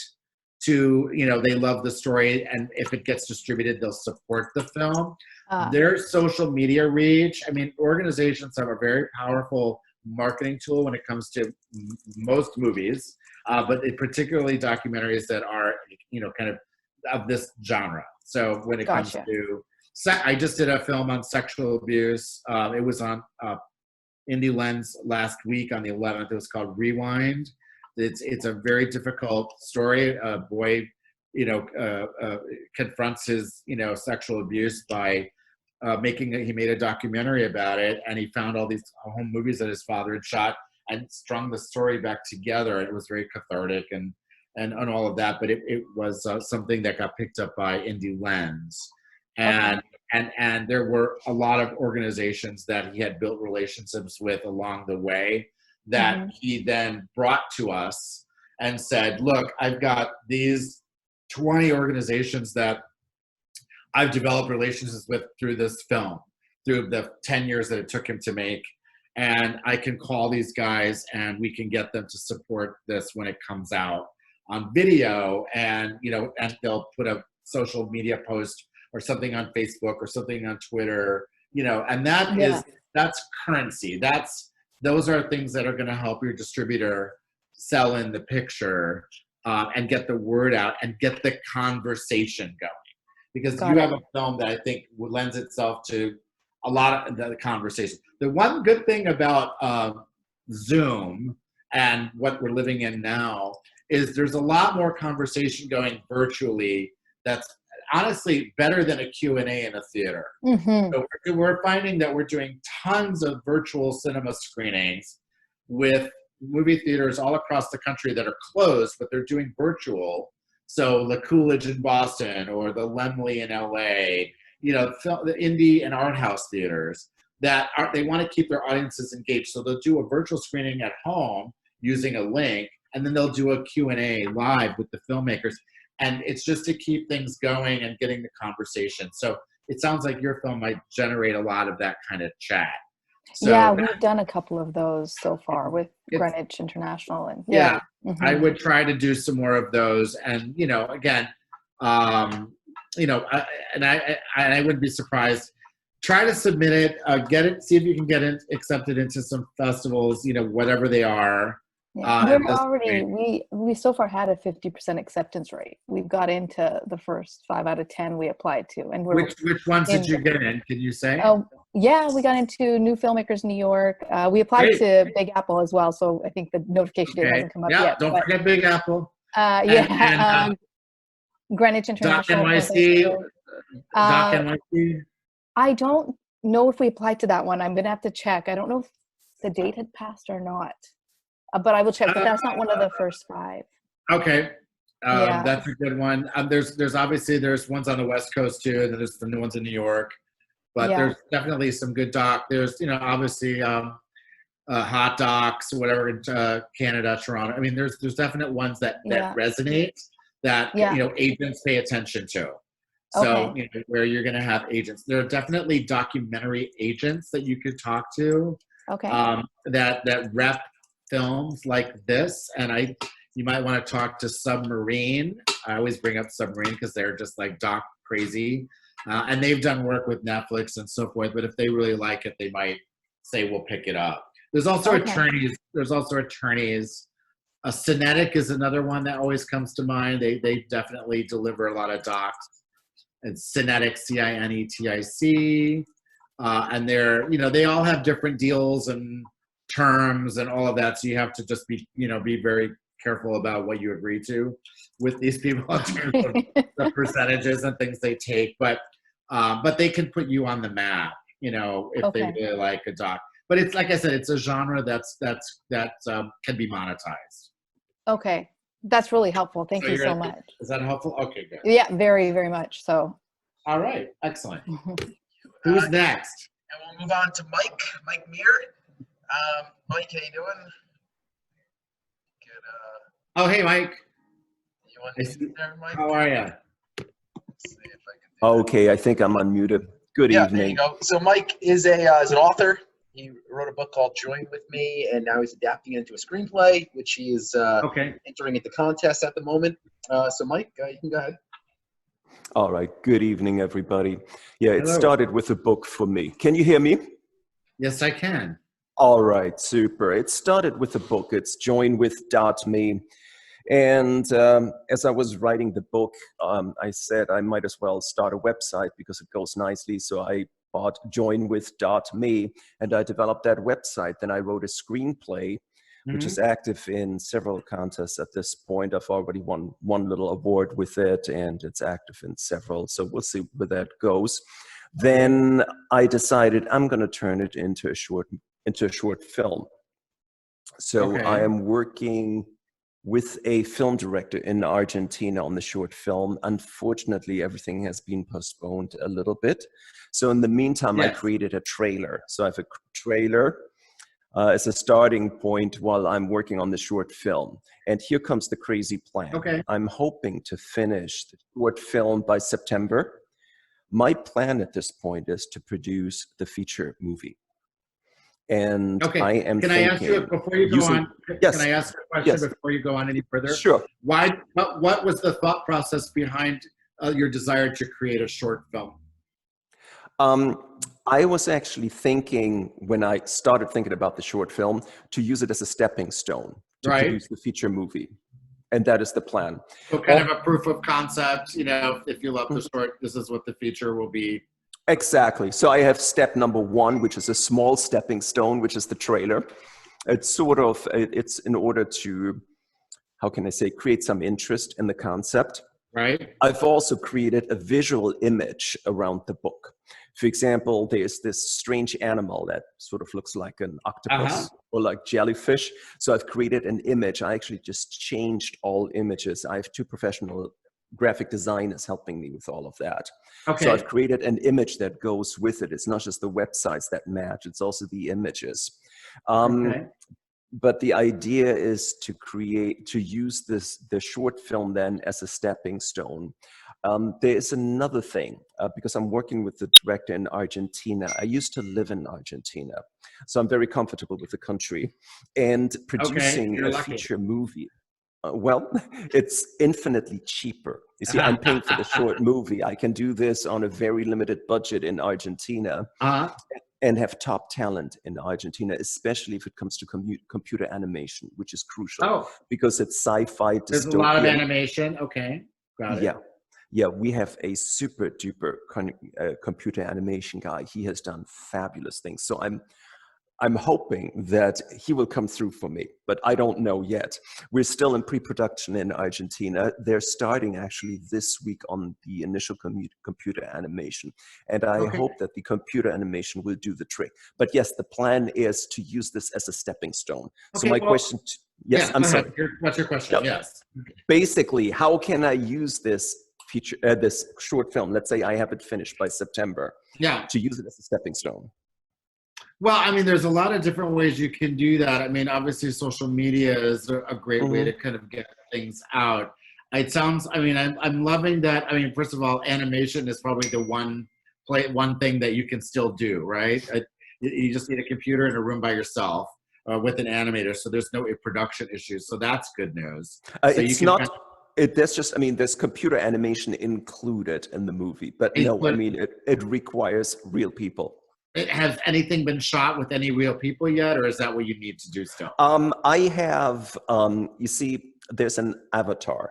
to, you know, they love the story, and if it gets distributed, they'll support the film. Their social media reach, I mean, organizations have a very powerful marketing tool when it comes to most movies, but particularly documentaries that are, you know, kind of this genre. So when it comes to, I just did a film on sexual abuse. It was on Indie Lens last week on the 11th. It was called Rewind. It's a very difficult story. A boy, you know, confronts his, you know, sexual abuse by he made a documentary about it, and he found all these home movies that his father had shot and strung the story back together. It was very cathartic and all of that, but it was something that got picked up by Indie Lens. And there were a lot of organizations that he had built relationships with along the way that he then brought to us and said, look, I've got these 20 organizations that I've developed relationships with through this film, through the 10 years that it took him to make. And I can call these guys and we can get them to support this when it comes out on video, and, you know, and they'll put a social media post or something on Facebook or something on Twitter, you know, and that's currency. Those are things that are going to help your distributor sell in the picture and get the word out and get the conversation going. Because you have a film that I think lends itself to a lot of the conversation. The one good thing about Zoom and what we're living in now is there's a lot more conversation going virtually that's honestly better than a Q&A in a theater. So we're finding that we're doing tons of virtual cinema screenings with movie theaters all across the country that are closed, but they're doing virtual. So the Coolidge in Boston or the Lemley in LA, you know, the indie and art house theaters that they want to keep their audiences engaged. So they'll do a virtual screening at home using a link, and then they'll do a Q&A live with the filmmakers. And it's just to keep things going and getting the conversation. So it sounds like your film might generate a lot of that kind of chat. So yeah, we've done a couple of those so far with Greenwich International. And I would try to do some more of those. And, you know, again, you know, I wouldn't be surprised. Try to submit it, get it, see if you can get it accepted into some festivals, you know, whatever they are. We're already, we so far had a 50% acceptance rate. We've got into the first 5 out of 10 we applied to. And we're which ones did you get in? Can you say? Oh, yeah, we got into New Filmmakers New York. We applied to Big Apple as well, so I think the notification date hasn't come up yet. Don't forget Big Apple. Greenwich International. Doc NYC. Doc NYC. I don't know if we applied to that one. I'm going to have to check. I don't know if the date had passed or not. But I will check, but that's not one of the first 5. Okay. That's a good one. There's obviously there's ones on the West Coast too, and there's the new ones in New York. But there's definitely some good doc. There's, you know, obviously hot docs or whatever in Canada, Toronto. I mean, there's definite ones that resonate that you know agents pay attention to. So you know, where you're going to have agents. There are definitely documentary agents that you could talk to. That rep films like this, and you might want to talk to Submarine. I always bring up Submarine because they're just like doc crazy, and they've done work with Netflix and so forth. But if they really like it, they might say we'll pick it up. There's also attorneys. Cinetic is another one that always comes to mind. They definitely deliver a lot of docs. It's Cinetic, CINETIC, and they all have different deals and terms and all of that, so you have to just be very careful about what you agree to with these people in terms of the percentages and things they take, but they can put you on the map, you know, if they really like a doc. But it's like I said, it's a genre that can be monetized. Okay, that's really helpful. Thank you so much. Is that helpful? Okay, good. Yeah, very, very much so. All right, excellent. Who's next? And we'll move on to Mike Meir. Mike, how you doing? Good. Oh, hey, Mike. You want to sit there, Mike? How are you? Let's see if I can Okay, I think I'm unmuted. Good evening. There you go. So Mike is an author. He wrote a book called Join With Me, and now he's adapting it into a screenplay, which he is entering into contest at the moment. So Mike, you can go ahead. All right. Good evening, everybody. Yeah, it started with a book for me. Can you hear me? Yes, I can. All right, super. It started with a book. It's joinwith.me. And as I was writing the book, I said I might as well start a website because it goes nicely. So I bought joinwith.me and I developed that website. Then I wrote a screenplay, which is active in several contests at this point. I've already won one little award with it, and it's active in several. So we'll see where that goes. Then I decided I'm going to turn it into a short film. So I am working with a film director in Argentina on the short film. Unfortunately, everything has been postponed a little bit. So in the meantime, I created a trailer. So I have a trailer as a starting point while I'm working on the short film. And here comes the crazy plan. I'm hoping to finish the short film by September. My plan at this point is to produce the feature movie. And I am Can I ask you, before you go on, yes. Can I ask a question before you go on any further? Sure. What was the thought process behind your desire to create a short film? I was actually thinking, when I started thinking about the short film, to use it as a stepping stone to produce the feature movie. And that is the plan. So kind of a proof of concept, you know, if you love the short, this is what the feature will be. Exactly. So I have step number 1, which is a small stepping stone, which is the trailer. It's sort of, it's in order to, how can I say, create some interest in the concept. Right. I've also created a visual image around the book. For example, there's this strange animal that sort of looks like an octopus or like jellyfish. So I've created an image. I actually just changed all images. I have 2 professional graphic designers helping me with all of that. Okay. So I've created an image that goes with it. It's not just the websites that match, it's also the images. But the idea is to use the short film then as a stepping stone. There is another thing, because I'm working with the director in Argentina. I used to live in Argentina, so I'm very comfortable with the country. And producing a feature movie, well, it's infinitely cheaper. You see, I'm paying for the short movie. I can do this on a very limited budget in Argentina. And have top talent in Argentina, especially if it comes to computer animation, which is crucial because it's sci-fi dystopian. There's a lot of animation. Okay, got it. Yeah, we have a super duper computer animation guy. He has done fabulous things. So I'm hoping that he will come through for me, but I don't know yet. We're still in pre-production in Argentina. They're starting actually this week on the initial computer animation. And I hope that the computer animation will do the trick. But yes, the plan is to use this as a stepping stone. So my question, I'm sorry. What's your question? Yes. Basically, how can I use this feature, this short film? Let's say I have it finished by September. To use it as a stepping stone. Well, I mean, there's a lot of different ways you can do that. I mean, obviously, social media is a great way to kind of get things out. It sounds, I mean, I'm loving that. I mean, first of all, animation is probably the one thing that you can still do, right? You just need a computer in a room by yourself with an animator, so there's no production issues. So that's good news. There's just, I mean, there's computer animation included in the movie, but no, I mean, it requires real people. Has anything been shot with any real people yet, or is that what you need to do still? I have, you see, there's an avatar,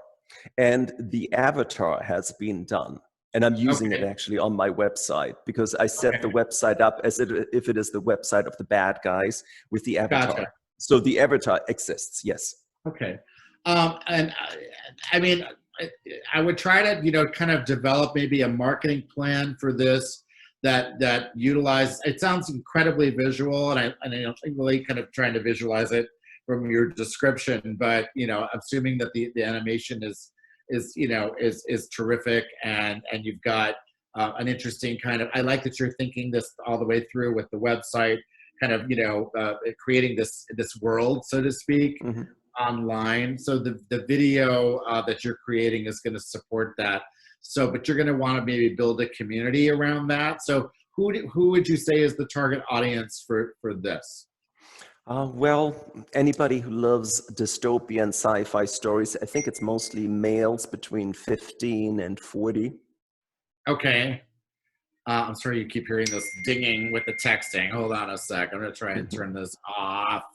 and the avatar has been done, and I'm using it actually on my website because I set the website up as if it is the website of the bad guys with the avatar. So the avatar exists, yes. Okay, and I mean, I would try to, you know, kind of develop maybe a marketing plan for this that utilize, it sounds incredibly visual, and I'm really kind of trying to visualize it from your description, but, you know, assuming that the animation is terrific, and you've got an interesting kind of, I like that you're thinking this all the way through with the website, kind of, you know, creating this world, so to speak, online. So the video that you're creating is going to support that. So, but you're going to want to maybe build a community around that. So who would you say is the target audience for this? Well, anybody who loves dystopian sci-fi stories. I think it's mostly males between 15 and 40. Okay. I'm sorry you keep hearing this dinging with the texting. Hold on a sec. I'm going to try and turn this off.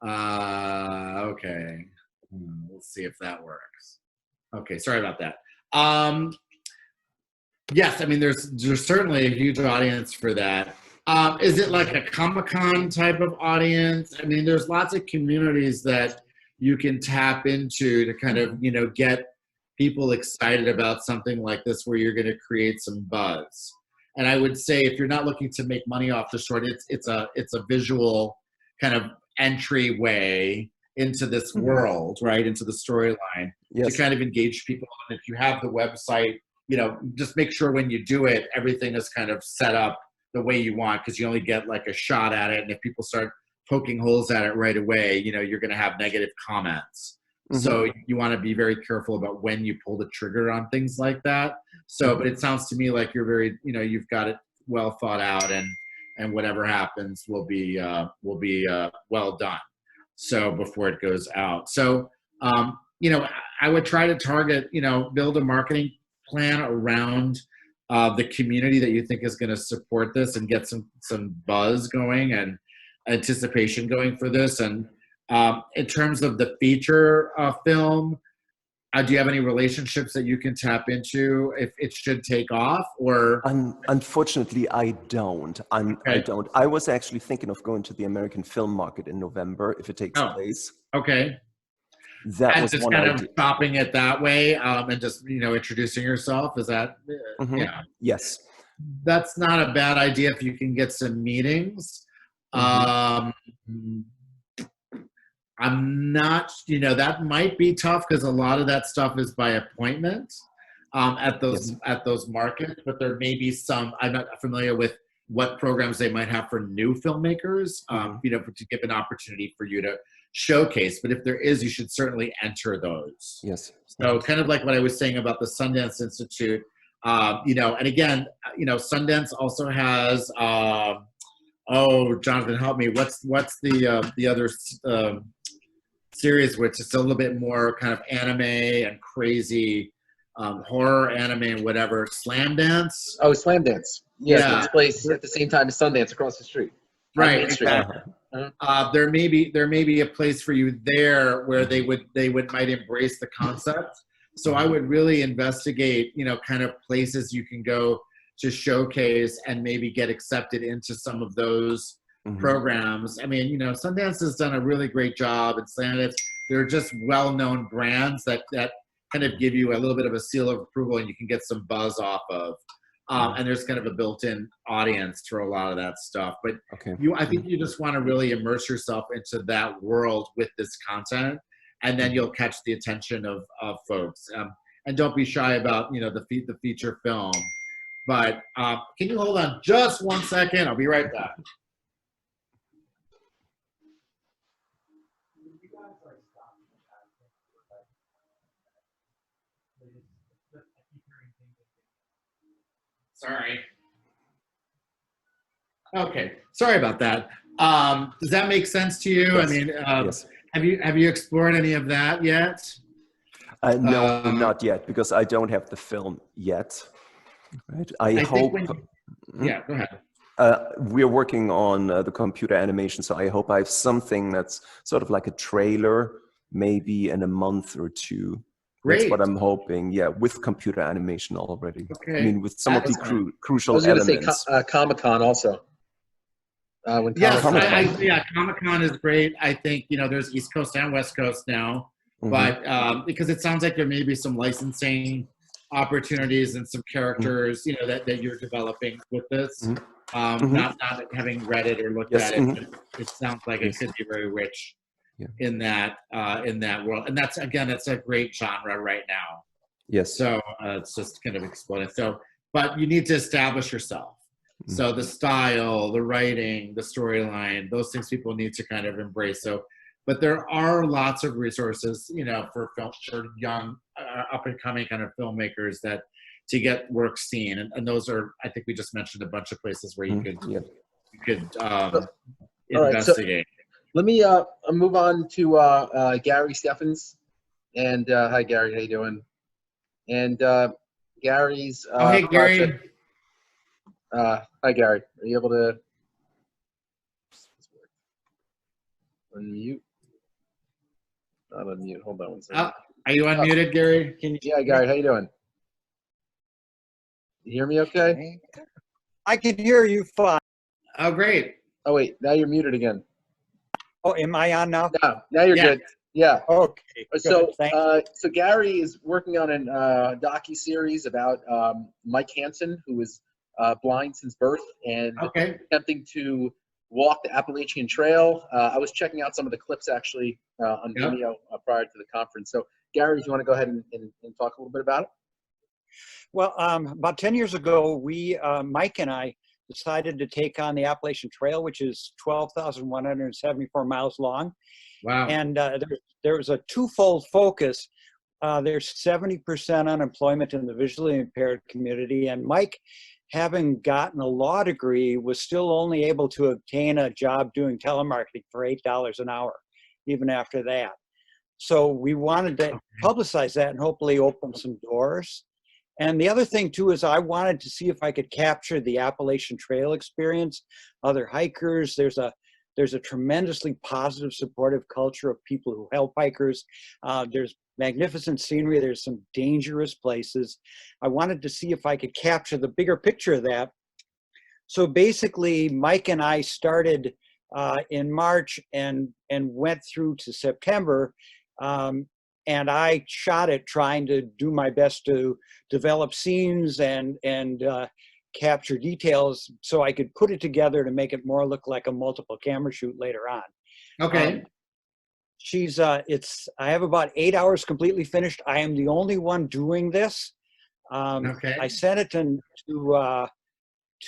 Okay. Let's see if that works. Okay, sorry about that. Yes, I mean, there's certainly a huge audience for that. Is it like a Comic-Con type of audience? I mean, there's lots of communities that you can tap into to kind of, you know, get people excited about something like this where you're going to create some buzz. And I would say if you're not looking to make money off the short, it's a visual kind of entryway into this world, right? Into the storyline to kind of engage people. And if you have the website, you know, just make sure when you do it, everything is kind of set up the way you want, because you only get like a shot at it. And if people start poking holes at it right away, you know, you're going to have negative comments. So you want to be very careful about when you pull the trigger on things like that. So, but it sounds to me like you're very, you know, you've got it well thought out, and whatever happens will be well done. So before it goes out. So, you know, I would try to target, you know, build a marketing plan around the community that you think is going to support this and get some buzz going and anticipation going for this. And In terms of the feature film, do you have any relationships that you can tap into if it should take off, or? Unfortunately, I don't. I don't. I was actually thinking of going to the American film market in November if it takes place. Okay. That and was just one kind idea. of stopping it that way, and just introducing yourself. Is that? Yeah. Yes. That's not a bad idea if you can get some meetings. I'm not, that might be tough because a lot of that stuff is by appointment at those markets, but there may be some. I'm not familiar with what programs they might have for new filmmakers, to give an opportunity for you to showcase. But if there is, you should certainly enter those. Yes. So kind of like what I was saying about the Sundance Institute, and again, Sundance also has, Jonathan, help me. What's the other series which is a little bit more kind of anime and crazy horror anime and whatever, Slam Dance? Oh, Slam Dance. Yeah. It takes place at the same time as Sundance across the street. Right. Exactly. There may be a place for you there where they might embrace the concept. So I would really investigate, kind of places you can go to showcase and maybe get accepted into some of those programs. I mean, Sundance has done a really great job, and Sundance, they're just well-known brands that kind of give you a little bit of a seal of approval, and you can get some buzz off of. And there's kind of a built-in audience for a lot of that stuff. But I think you just want to really immerse yourself into that world with this content, and then you'll catch the attention of folks. And don't be shy about the feature film. But can you hold on just 1 second? I'll be right back. Sorry. Okay, sorry about that. Does that make sense to you? Yes. I mean, Yes. have you explored any of that yet? No, not yet, because I don't have the film yet. Right. I hope. Yeah, go ahead. We're working on the computer animation, so I hope I have something that's sort of like a trailer, maybe in a month or two. Great. That's what I'm hoping. Yeah, with computer animation already. Okay. I mean, with some of the crucial I was going to elements. say Comic-Con also. Comic-Con is great. I think, there's East Coast and West Coast now, but because it sounds like there may be some licensing opportunities and some characters, that you're developing with this. Not having read it or looked at it, but it sounds like it could be very rich in that world. And that's a great genre right now. Yes. So it's just kind of exploding. So, but you need to establish yourself. So the style, the writing, the storyline, those things people need to kind of embrace. So, but there are lots of resources, for young, up and coming kind of filmmakers to get work seen, and those are, I think we just mentioned a bunch of places where you could investigate. So let me move on to Gary Steffens, and hi Gary, how you doing? And Gary's. Hey Gary. Hi Gary, are you able to unmute? Not unmute. Hold on one second. Are you unmuted, Gary? Yeah, Gary, how you doing? You hear me okay? I can hear you fine. Oh, great. Oh, wait, now you're muted again. Oh, am I on now? No, now you're good. Yeah. Okay. So, so Gary is working on a docu-series about Mike Hansen, who was blind since birth and attempting to walk the Appalachian Trail. I was checking out some of the clips actually on Vimeo prior to the conference. So, Gary, if you want to go ahead and talk a little bit about it. Well, about 10 years ago, Mike and I decided to take on the Appalachian Trail, which is 12,174 miles long. Wow. And there was a twofold focus. There's 70% unemployment in the visually impaired community, and Mike, having gotten a law degree, was still only able to obtain a job doing telemarketing for $8 an hour, even after that. So we wanted to publicize that and hopefully open some doors. And the other thing too is I wanted to see if I could capture the Appalachian Trail experience, other hikers. There's a There's a tremendously positive, supportive culture of people who help hikers. There's magnificent scenery. There's some dangerous places. I wanted to see if I could capture the bigger picture of that. So basically, Mike and I started in March and went through to September. And I shot it trying to do my best to develop scenes and capture details so I could put it together to make it more look like a multiple camera shoot later on. Okay. I have about 8 hours completely finished. I am the only one doing this. Okay. I sent it to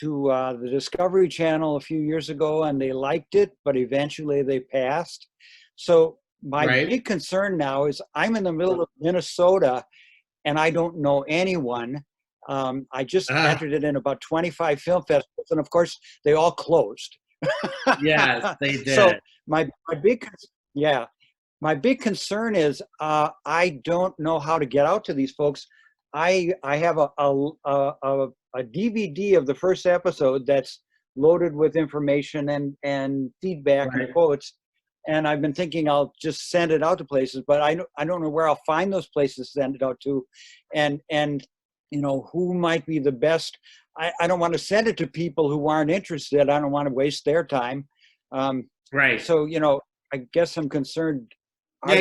the Discovery Channel a few years ago, and they liked it, but eventually they passed. So my big concern now is I'm in the middle of Minnesota, and I don't know anyone. I just entered it in about 25 film festivals, and of course they all closed. Yes, they did. So my big concern is I don't know how to get out to these folks. I have a DVD of the first episode that's loaded with information and feedback and quotes, and I've been thinking I'll just send it out to places, but I don't know where I'll find those places to send it out to, and you know, who might be the best. I don't want to send it to people who aren't interested. I don't want to waste their time. So, you know, I guess I'm concerned. Yeah,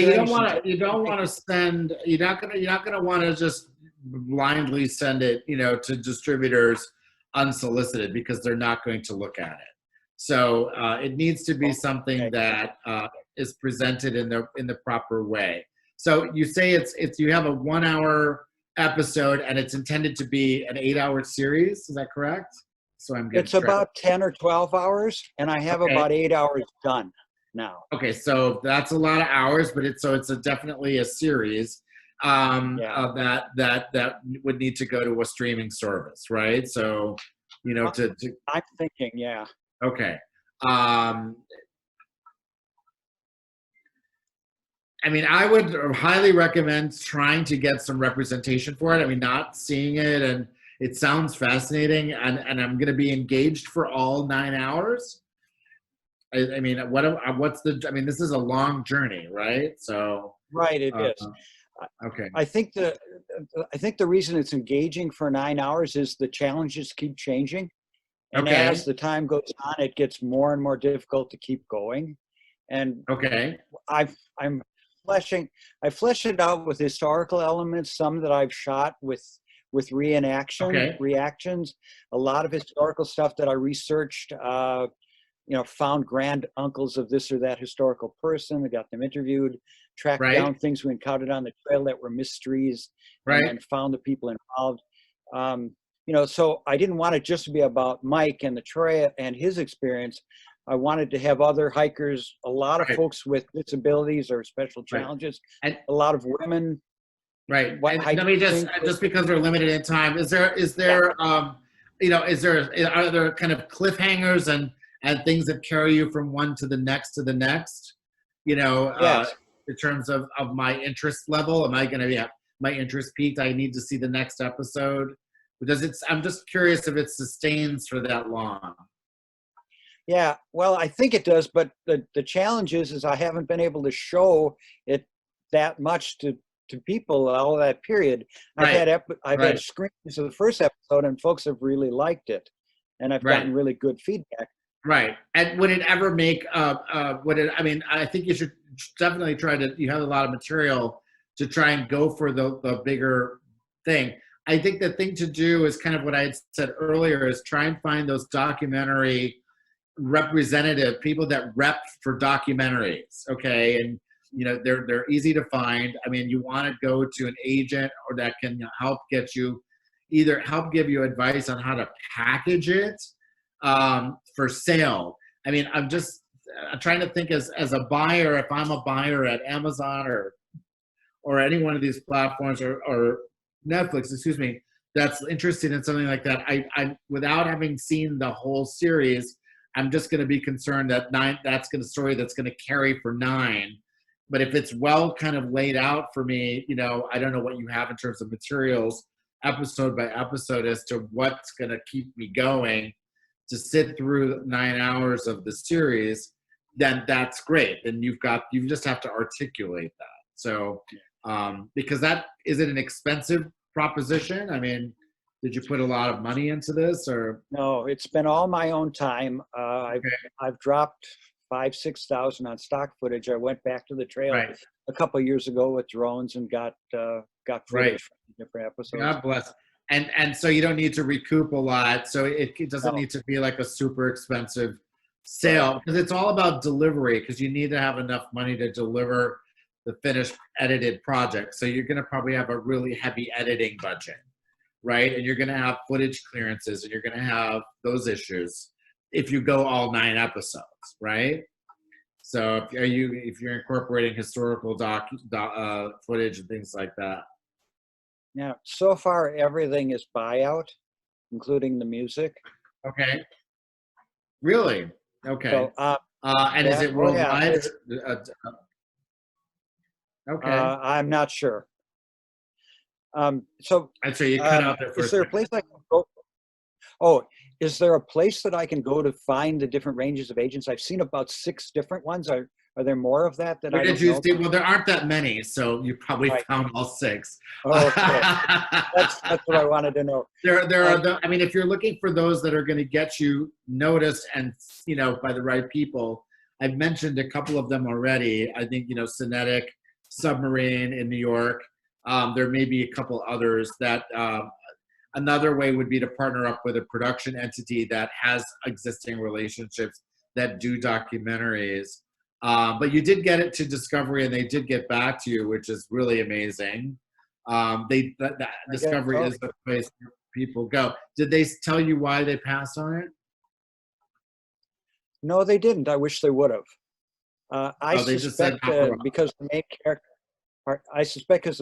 you don't want to send. You're not gonna want to just blindly send it, you know, to distributors unsolicited, because they're not going to look at it. So it needs to be something that is presented in the proper way. So you say it's you have a 1 hour episode and it's intended to be an 8 hour series. Is that correct? So it's about 10 or 12 hours, and I have about 8 hours done now. Okay, so that's a lot of hours, but it's definitely a series that would need to go to a streaming service, right? So, you know, I'm thinking, yeah. Okay. I mean, I would highly recommend trying to get some representation for it. I mean, not seeing it, and it sounds fascinating, and I'm going to be engaged for all 9 hours. I mean, this is a long journey, right? So. Right, it is. Okay. I think the reason it's engaging for 9 hours is the challenges keep changing. And as the time goes on, it gets more and more difficult to keep going. And I fleshed it out with historical elements, some that I've shot with reactions, a lot of historical stuff that I researched, you know, found grand uncles of this or that historical person, I got them interviewed, tracked down things we encountered on the trail that were mysteries, and found the people involved. You know, so I didn't want it just to be about Mike and the trail and his experience. I wanted to have other hikers, a lot of folks with disabilities or special challenges, and a lot of women. Right. Let me just because we're limited in time, are there kind of cliffhangers and things that carry you from one to the next, you know, in terms of my interest level? Am I going to have my interest peaked? I need to see the next episode. I'm just curious if it sustains for that long. Yeah, well, I think it does, but the challenge is I haven't been able to show it that much to people all that period. I've had screenings of the first episode, and folks have really liked it, and I've gotten really good feedback. Right. And would it ever make I think you should definitely try to. You have a lot of material to try and go for the bigger thing. I think the thing to do is kind of what I had said earlier, is try and find those documentary representative people that rep for documentaries. Okay. And you know, they're easy to find. I mean, you want to go to an agent or that can help give you advice on how to package it for sale. I mean, I'm trying to think as a buyer, if I'm a buyer at Amazon or any one of these platforms or Netflix, that's interested in something like that. I without having seen the whole series, I'm just going to be concerned that that's going to carry for 9. But if it's well kind of laid out for me, you know, I don't know what you have in terms of materials, episode by episode, as to what's going to keep me going to sit through 9 hours of the series. then that's great. Then you just have to articulate that. So, because is it an expensive proposition? I mean, did you put a lot of money into this, or? No, it's been all my own time. I've dropped 5,000-6,000 on stock footage. I went back to the trail a couple of years ago with drones and got footage from different episodes. God bless. And so you don't need to recoup a lot. So it doesn't need to be like a super expensive sale, because it's all about delivery, because you need to have enough money to deliver the finished edited project. So you're going to probably have a really heavy editing budget, right? And you're going to have footage clearances, and you're going to have those issues if you go all 9 episodes, right? So if you're incorporating historical footage and things like that. Yeah, so far everything is buyout, including the music. Okay. Really? Okay. So, and is it worldwide? Okay. I'm not sure. So I'm sorry, you cut out there for is there a place I can go? Oh, is there a place that I can go to find the different ranges of agents? I've seen about 6 different ones. Are there more of that Where I did don't know? Well, there aren't that many, so you probably found all 6. Oh, okay. That's what I wanted to know. There are I mean, if you're looking for those that are going to get you noticed and, by the right people, I've mentioned a couple of them already. I think, Cinetic, Submarine in New York. There may be a couple others that another way would be to partner up with a production entity that has existing relationships that do documentaries. But you did get it to Discovery, and they did get back to you, which is really amazing. Discovery is the place where people go. Did they tell you why they passed on it? No, they didn't. I wish they would have. I suspect because the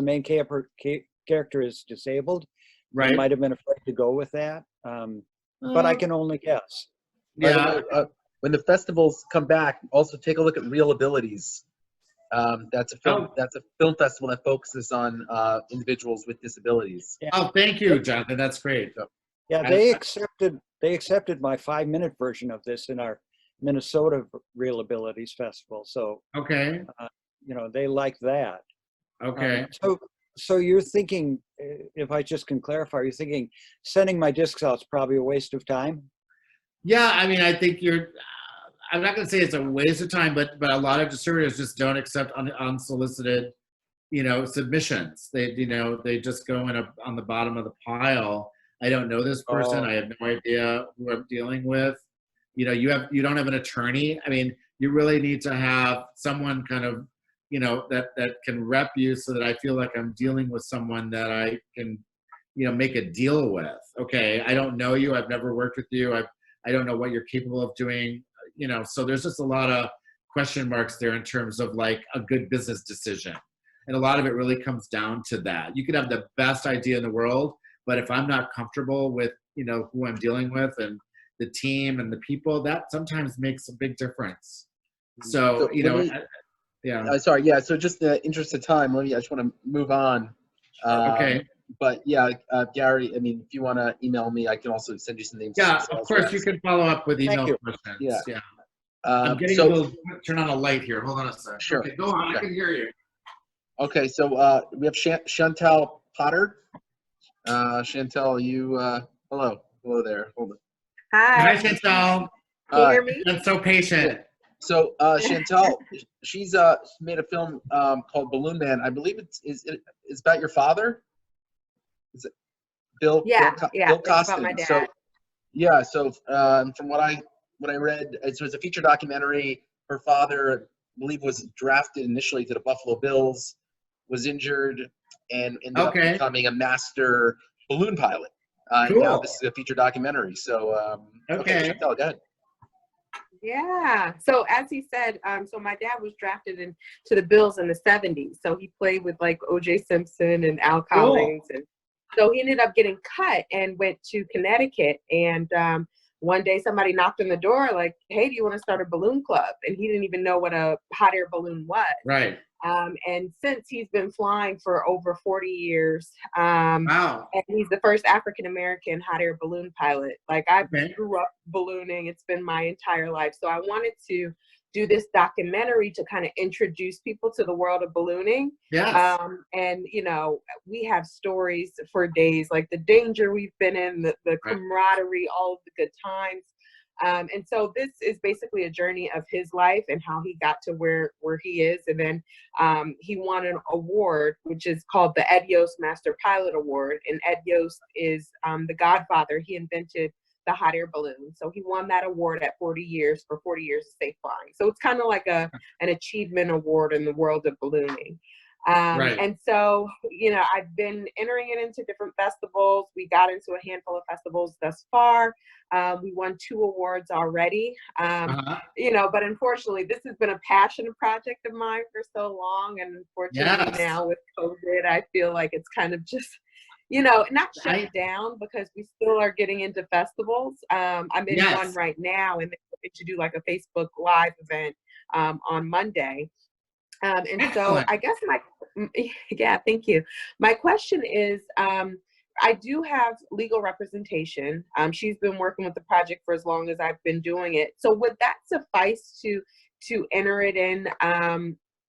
main character is disabled. Right. They might have been afraid to go with that. But I can only guess. Yeah. When the festivals come back, also take a look at Real Abilities. That's a film. That's a film festival that focuses on individuals with disabilities. Yeah. Oh, thank you, Jonathan. That's great. Yeah, they accepted my 5-minute version of this in our Minnesota Real Abilities Festival. So okay, they like that. Okay. So you're thinking, if I just can clarify, you're thinking sending my discs out is probably a waste of time? Yeah, I mean, I think I'm not going to say it's a waste of time, but a lot of distributors just don't accept unsolicited, submissions. They just go on the bottom of the pile. I don't know this person. I have no idea who I'm dealing with. You don't have an attorney. I mean, you really need to have someone kind of, that can rep you, so that I feel like I'm dealing with someone that I can, make a deal with. Okay, I don't know you. I've never worked with you. I don't know what you're capable of doing. So there's just a lot of question marks there in terms of like a good business decision. And a lot of it really comes down to that. You could have the best idea in the world, but if I'm not comfortable with, who I'm dealing with and the team and the people, that sometimes makes a big difference. So yeah. Sorry. Yeah. So just in the interest of time, I just want to move on. Okay. But yeah, Gary, I mean, if you want to email me, I can also send you some names. Yeah, of course, you can follow up with email questions. Yeah. I'm getting a little, turn on a light here. Hold on a second. Sure. Okay, go on. Okay. I can hear you. Okay, so we have Chantal Potter. Chantal, you, hello there. Hold on. Hi. Hi, Chantal. Can you hear me? I'm so patient. So Chantal, she's made a film called Balloon Man. I believe it's about your father. Is it Bill? Yeah, Bill Costin. about my dad. So from what I read, it was a feature documentary. Her father, I believe, was drafted initially to the Buffalo Bills, was injured, and ended up becoming a master balloon pilot. Cool. Now this is a feature documentary. So Chantal, go ahead. Yeah. So as he said, so my dad was drafted into the Bills in the 70s. So he played with like O.J. Simpson and Al Collins. And so he ended up getting cut and went to Connecticut. And one day somebody knocked on the door like, hey, do you want to start a balloon club? And he didn't even know what a hot air balloon was. Right. And since he's been flying for over 40 years, wow. And he's the first African-American hot air balloon pilot. Like I grew up ballooning. It's been my entire life. So I wanted to do this documentary to kind of introduce people to the world of ballooning. Yes. And, you know, we have stories for days, like the danger we've been in, the camaraderie, all of the good times. And so this is basically a journey of his life and how he got to where he is. And then he won an award, which is called the Ed Yost Master Pilot Award. And Ed Yost is the godfather. He invented the hot air balloon. So he won that award at 40 years for 40 years of safe flying. So it's kind of like an achievement award in the world of ballooning. And so, you know, I've been entering it into different festivals. We got into a handful of festivals thus far. We won 2 awards already, you know, but unfortunately, this has been a passion project of mine for so long. And unfortunately now with COVID, I feel like it's kind of just, you know, not shut down because we still are getting into festivals. I'm in one right now, and they're going to do like a Facebook Live event on Monday. And so I guess thank you. My question is, I do have legal representation. She's been working with the project for as long as I've been doing it. So would that suffice to enter it in,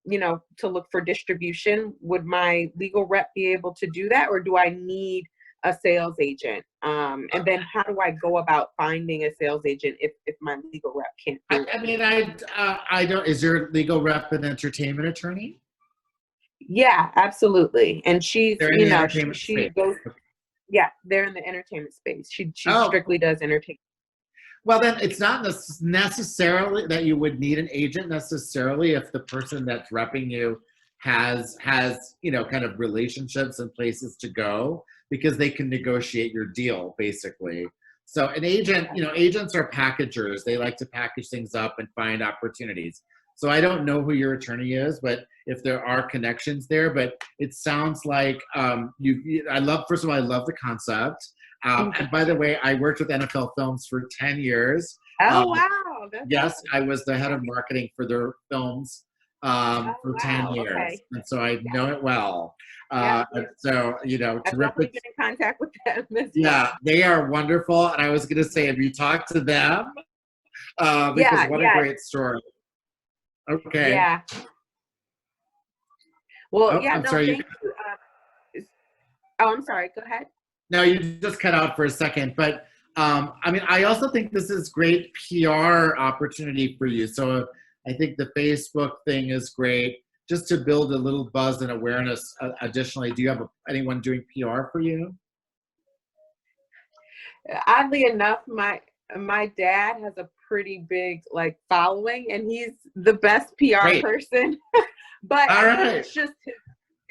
you know, to look for distribution? Would my legal rep be able to do that, or do I need a sales agent? And then how do I go about finding a sales agent if my legal rep can't do it? I mean, I don't, is your legal rep an entertainment attorney? Yeah, absolutely. And she's, you know, she goes, yeah, they're in the entertainment space. She strictly does entertainment. Well, then it's not necessarily that you would need an agent necessarily if the person that's repping you has, you know, kind of relationships and places to go, because they can negotiate your deal basically. So an agent, you know, agents are packagers. They like to package things up and find opportunities. So I don't know who your attorney is, but if there are connections there, but it sounds like first of all, I love the concept. And by the way, I worked with NFL Films for 10 years. Oh, wow. Yes, I was the head of marketing for their films for 10 years. Okay. And so I know it well. So, you know, I've definitely been in contact with them. They are wonderful. And I was going to say, have you talked to them? Because what a great story. Okay. Yeah. Well, I'm sorry. Thank you. I'm sorry. Go ahead. No, you just cut out for a second. But I mean, I also think this is great PR opportunity for you. So I think the Facebook thing is great, just to build a little buzz and awareness. Additionally, do you have anyone doing PR for you? Oddly enough, my dad has a pretty big following, and he's the best PR person. But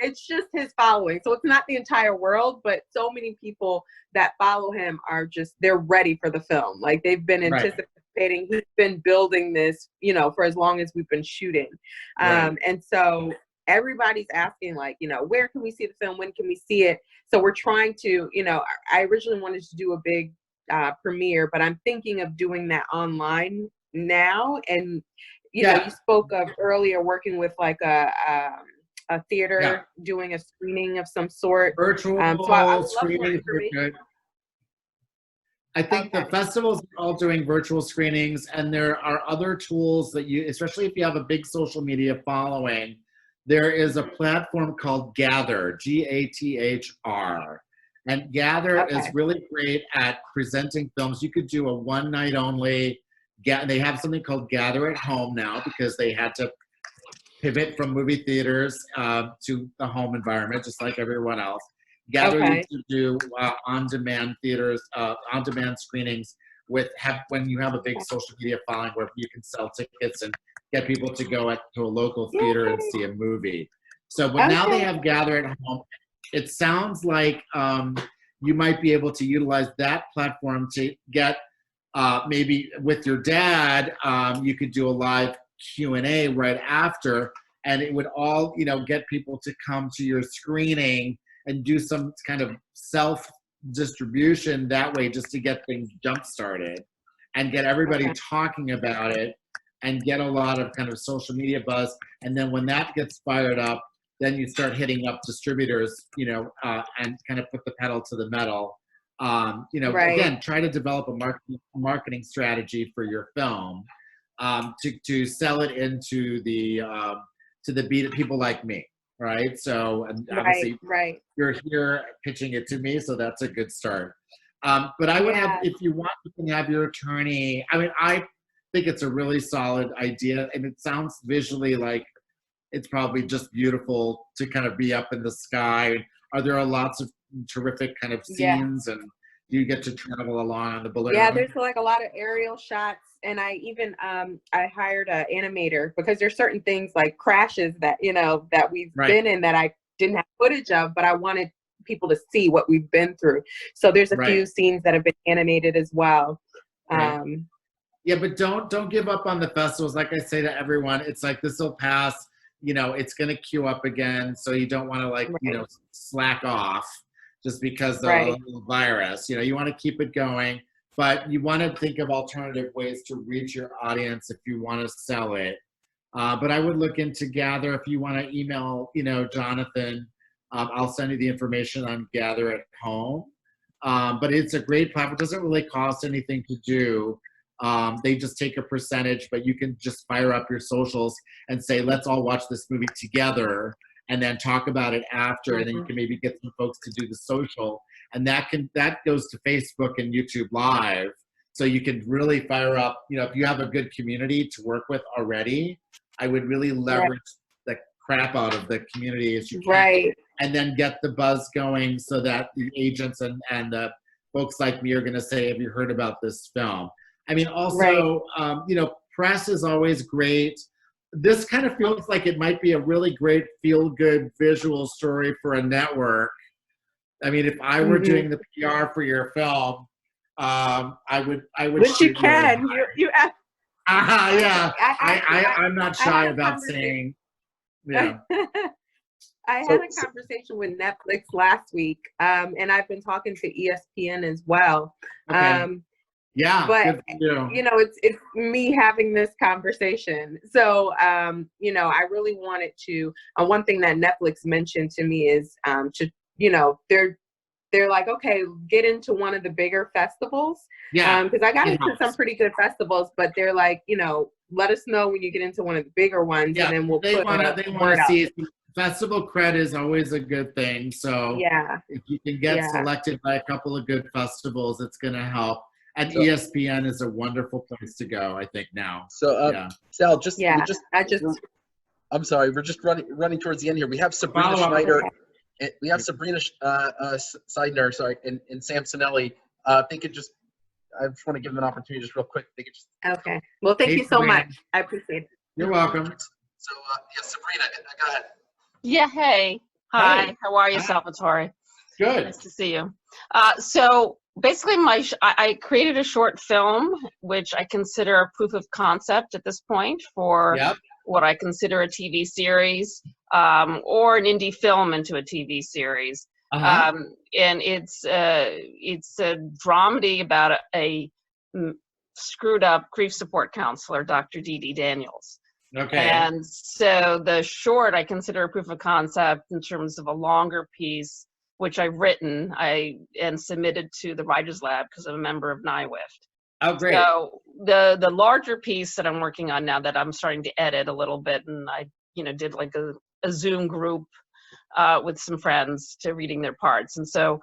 it's just his following. So it's not the entire world, but so many people that follow him are they're ready for the film. Like, they've been anticipating, he's been building this, you know, for as long as we've been shooting. And so everybody's asking, where can we see the film? When can we see it? So we're trying to, you know, I originally wanted to do a big premiere, but I'm thinking of doing that online now. And, you know, you spoke of earlier working with a theater doing a screening of some sort. Virtual screenings are good. I think the festivals are all doing virtual screenings, and there are other tools that you, especially if you have a big social media following, there is a platform called Gather, G-A-T-H-R. And Gather is really great at presenting films. You could do a one night only. They have something called Gather at Home now, because they had to pivot from movie theaters to the home environment, just like everyone else. Gather used to do on-demand theaters, on-demand screenings when you have a big social media following, where you can sell tickets and get people to go to a local theater and see a movie. So, but now they have Gather at Home. It sounds like you might be able to utilize that platform to get maybe with your dad, you could do a live Q&A right after, and it would all, you know, get people to come to your screening and do some kind of self-distribution that way, just to get things jump-started and get everybody talking about it and get a lot of kind of social media buzz. And then when that gets fired up, then you start hitting up distributors, you know, and kind of put the pedal to the metal. You know, again, try to develop a marketing strategy for your film. to sell it into the to the people like me, right? So and obviously you're here pitching it to me, so that's a good start. But I would have, if you want, you can have your attorney. I mean, I think it's a really solid idea, and it sounds visually like it's probably just beautiful to kind of be up in the sky. Are there lots of terrific kind of scenes, and you get to travel along on the balloon? Yeah, there's like a lot of aerial shots, and I even I hired an animator because there's certain things like crashes that that we've been in that I didn't have footage of, but I wanted people to see what we've been through. So there's a few scenes that have been animated as well. Yeah, but don't give up on the festivals. Like I say to everyone, it's like this will pass. It's going to queue up again, so you don't want to slack off just because of the virus. You want to keep it going, but you want to think of alternative ways to reach your audience if you want to sell it. But I would look into Gather. If you want to email, Jonathan, I'll send you the information on Gather at home. But it's a great platform. It doesn't really cost anything to do. They just take a percentage, but you can just fire up your socials and say, let's all watch this movie together, and then talk about it after, and then you can maybe get some folks to do the social, and that goes to Facebook and YouTube Live, so you can really fire up. If you have a good community to work with already, I would really leverage the crap out of the community as you can, and then get the buzz going so that the agents and the folks like me are going to say, have you heard about this film? I mean, also, press is always great. This kind of feels like it might be a really great feel-good visual story for a network. I mean, if I were doing the PR for your film, I would. Which you can. I'm not shy about saying. Yeah. I had a conversation with Netflix last week, and I've been talking to ESPN as well. Yeah, but it's me having this conversation. So I really wanted to. One thing that Netflix mentioned to me is they're like, okay, get into one of the bigger festivals. Yeah. Because I got into some pretty good festivals, but they're like, let us know when you get into one of the bigger ones, and then they want to see it. Festival cred is always a good thing. So if you can get selected by a couple of good festivals, it's going to help. And ESPN is a wonderful place to go, I think, now. So, Sal, I'm sorry, we're just running towards the end here. We have Sabrina Schneider. We have Sabrina Seidner, and Sam Sinelli. I just want to give them an opportunity just real quick. They could just. Okay. Well, thank you so much. I appreciate it. You're welcome. So, Sabrina, go ahead. Yeah, hey. Hi, hey. How are you, Salvatore? Good. Nice to see you. So basically, I created a short film, which I consider a proof of concept at this point for what I consider a TV series or an indie film into a TV series. And it's a dramedy about a screwed up grief support counselor, Dr. Dee Dee Daniels. Okay. And so the short I consider a proof of concept in terms of a longer piece, which I've written and submitted to the Writers Lab because I'm a member of NIWIFT. Oh, great. So the larger piece that I'm working on now that I'm starting to edit a little bit, and I did like a Zoom group with some friends to reading their parts, and so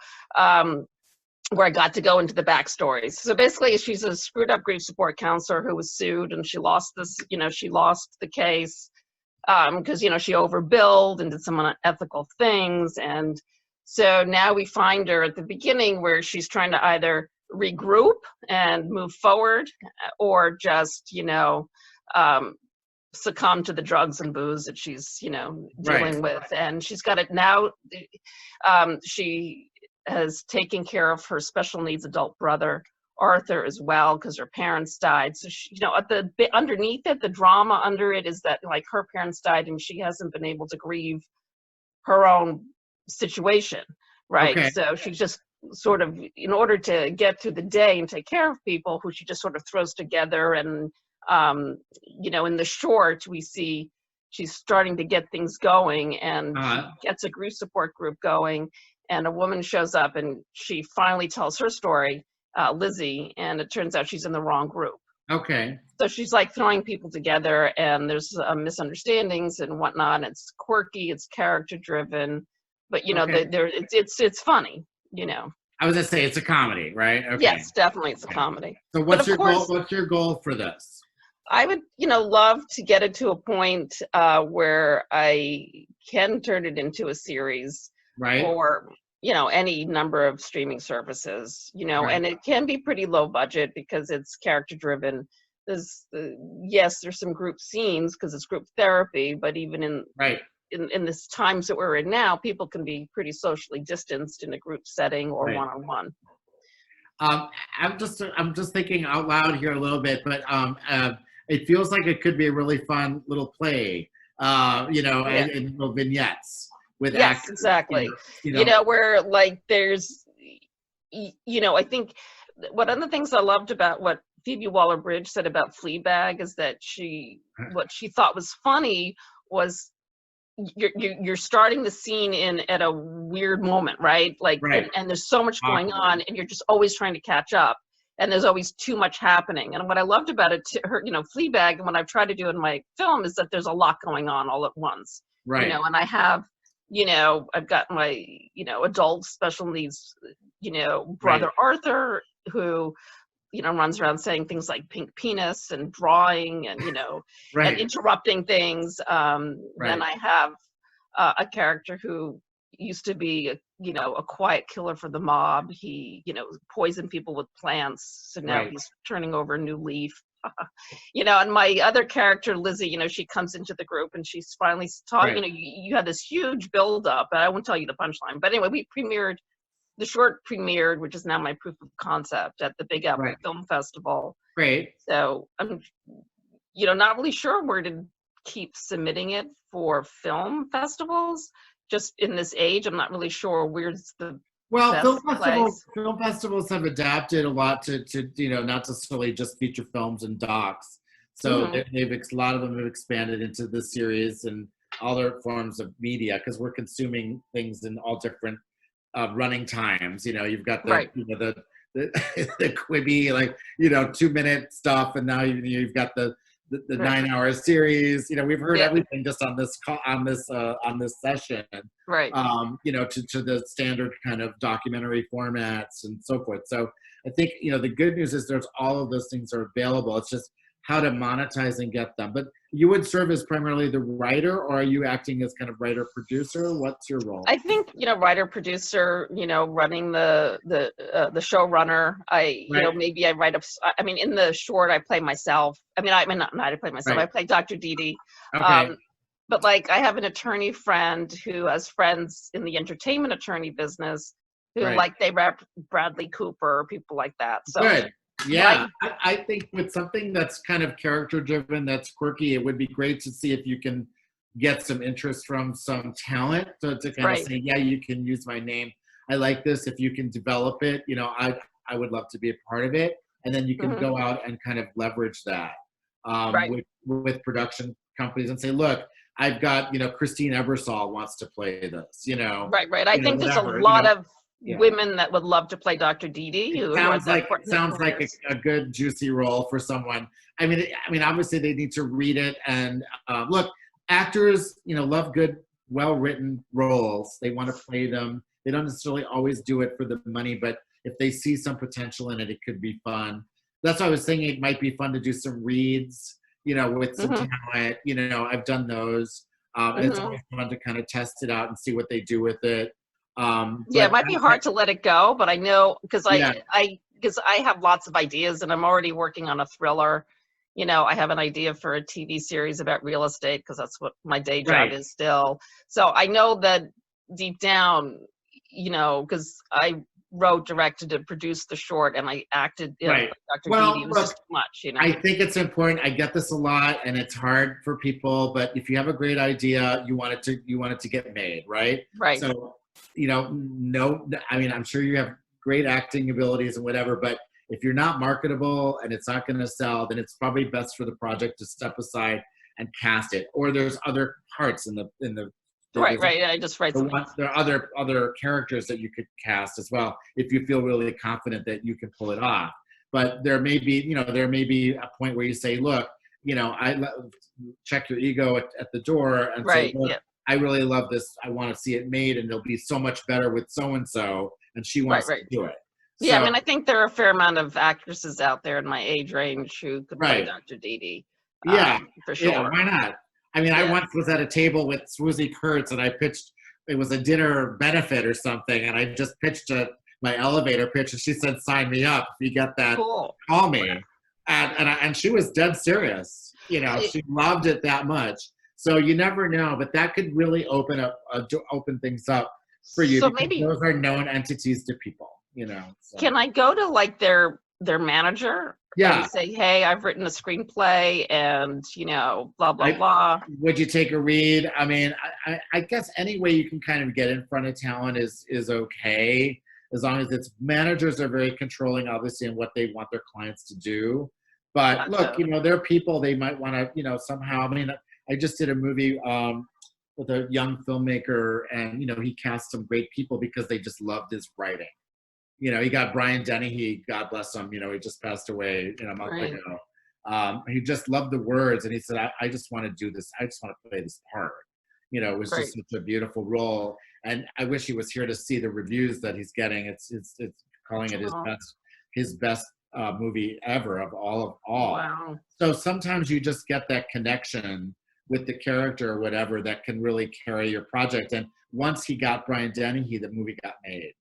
where I got to go into the backstories. So basically, she's a screwed up grief support counselor who was sued, and she lost the case because she overbilled and did some unethical things. And so now we find her at the beginning where she's trying to either regroup and move forward, or just succumb to the drugs and booze that she's dealing with. And she's got it now. She has taken care of her special needs adult brother Arthur as well, because her parents died. So she, underneath it, the drama under it is that like her parents died and she hasn't been able to grieve her own situation, right? Okay. So she just sort of, in order to get through the day and take care of people, who she just sort of throws together. And in the short, we see she's starting to get things going, and she gets a grief support group going. And a woman shows up and she finally tells her story, Lizzie, and it turns out she's in the wrong group. Okay. So she's like throwing people together, and there's misunderstandings and whatnot. It's quirky, it's character driven, but you know, it's funny, you know. I was gonna say it's a comedy, right? Okay. Yes, definitely, it's a comedy. So what's your goal? What's your goal for this? I would, you know, love to get it to a point where I can turn it into a series, right? Or, you know, any number of streaming services, you know, and it can be pretty low budget because it's character driven. There's yes, there's some group scenes because it's group therapy, but even in this times that we're in now, people can be pretty socially distanced in a group setting or one-on-one. I'm just thinking out loud here a little bit, but it feels like it could be a really fun little play, you know, and little vignettes with actors. Exactly. You know, where like there's, you know, I think one of the things I loved about what Phoebe Waller-Bridge said about Fleabag is that what she thought was funny was you're starting the scene at a weird moment, right? Like, and there's so much going on, and you're just always trying to catch up, and there's always too much happening. And what I loved about it, you know, Fleabag, and what I've tried to do in my film is that there's a lot going on all at once, you know. And I have, you know, I've got my, you know, adult special needs, you know, brother Arthur, who, you know, runs around saying things like pink penis and drawing and, you know, and interrupting things. Then I have a character who used to be, you know, a quiet killer for the mob. He, you know, poisoned people with plants. So now he's turning over a new leaf. You know, and my other character, Lizzie, you know, she comes into the group and she's finally talking, you know, you had this huge build up, but I won't tell you the punchline. But anyway, the short premiered, which is now my proof of concept at the Big Apple Film Festival. So I'm, you know, not really sure where to keep submitting it for film festivals. Just in this age, I'm not really sure where's the film festivals have adapted a lot to you know, not necessarily just feature films and docs. So a lot of them have expanded into this series and other forms of media because we're consuming things in all different running times. You know, you've got the you know, the Quibi, like, you know, 2-minute stuff, and now you've got the 9-hour series. You know, we've heard everything just on this session. You know, to the standard kind of documentary formats and so forth. So I think, you know, the good news is there's all of those things are available. It's just how to monetize and get them. But you would serve as primarily the writer, or are you acting as kind of writer producer? What's your role? I think, you know, writer producer, you know, running the showrunner. You know, maybe I write up. I mean, in the short, I play myself. I mean, I play myself. I play Dr. Didi. But like, I have an attorney friend who has friends in the entertainment attorney business who like they rep Bradley Cooper, people like that. So good. Yeah, I think with something that's kind of character driven, that's quirky, it would be great to see if you can get some interest from some talent. So to kind of say, yeah, you can use my name. I like this. If you can develop it, you know, I would love to be a part of it. And then you can go out and kind of leverage that with production companies and say, look, I've got, you know, Christine Ebersol wants to play this, you know. I think there's a lot of women that would love to play Dr. Didi. Sounds like a good juicy role for someone. I mean, obviously they need to read it and look, actors, you know, love good, well-written roles. They want to play them. They don't necessarily always do it for the money, but if they see some potential in it, it could be fun. That's why I was thinking it might be fun to do some reads, you know, with some talent. You know, I've done those. It's always fun to kind of test it out and see what they do with it. It might be hard to let it go, but I know because I have lots of ideas and I'm already working on a thriller. You know, I have an idea for a TV series about real estate because that's what my day job is still. So I know that deep down, you know, because I wrote, directed, and produced the short, and I acted in Dr. Didi. It was just too much, you know. I think it's important. I get this a lot, and it's hard for people. But if you have a great idea, you want it to get made, right? So, you know, I mean, I'm sure you have great acting abilities and whatever, but if you're not marketable and it's not going to sell, then it's probably best for the project to step aside and cast it. Or there's other parts in the I just write something. There are other characters that you could cast as well if you feel really confident that you can pull it off. but there may be, there may be a point where you say, look, check your ego at the door and say, look, I really love this. I want to see it made, and it'll be so much better with so-and-so, and she wants to do it. Yeah, I mean, I think there are a fair amount of actresses out there in my age range who could play Dr. Dee. Yeah, for sure. Yeah, why not? I mean, I once was at a table with Swoozie Kurtz, and I pitched, it was a dinner benefit or something, and I just pitched my elevator pitch, and she said, sign me up. If you get that, call me. And she was dead serious. She loved it that much. So you never know, but that could really open things up for you. So maybe those are known entities to people, So. Can I go to like their manager and say, hey, I've written a screenplay and, blah, blah, blah. Would you take a read? I mean, I guess any way you can kind of get in front of talent is okay, as long as it's managers are very controlling, obviously, in what they want their clients to do. But look, there are people they might want to, somehow, I mean, I just did a movie with a young filmmaker, and, he cast some great people because they just loved his writing. He got Brian Dennehy, God bless him, he just passed away a month ago. He just loved the words, and he said, I just want to do this. I just want to play this part. It was just such a beautiful role. And I wish he was here to see the reviews that he's getting. It's calling it his best movie ever of all. Wow. So sometimes you just get that connection with the character or whatever that can really carry your project. And once he got Brian Dennehy, the movie got made.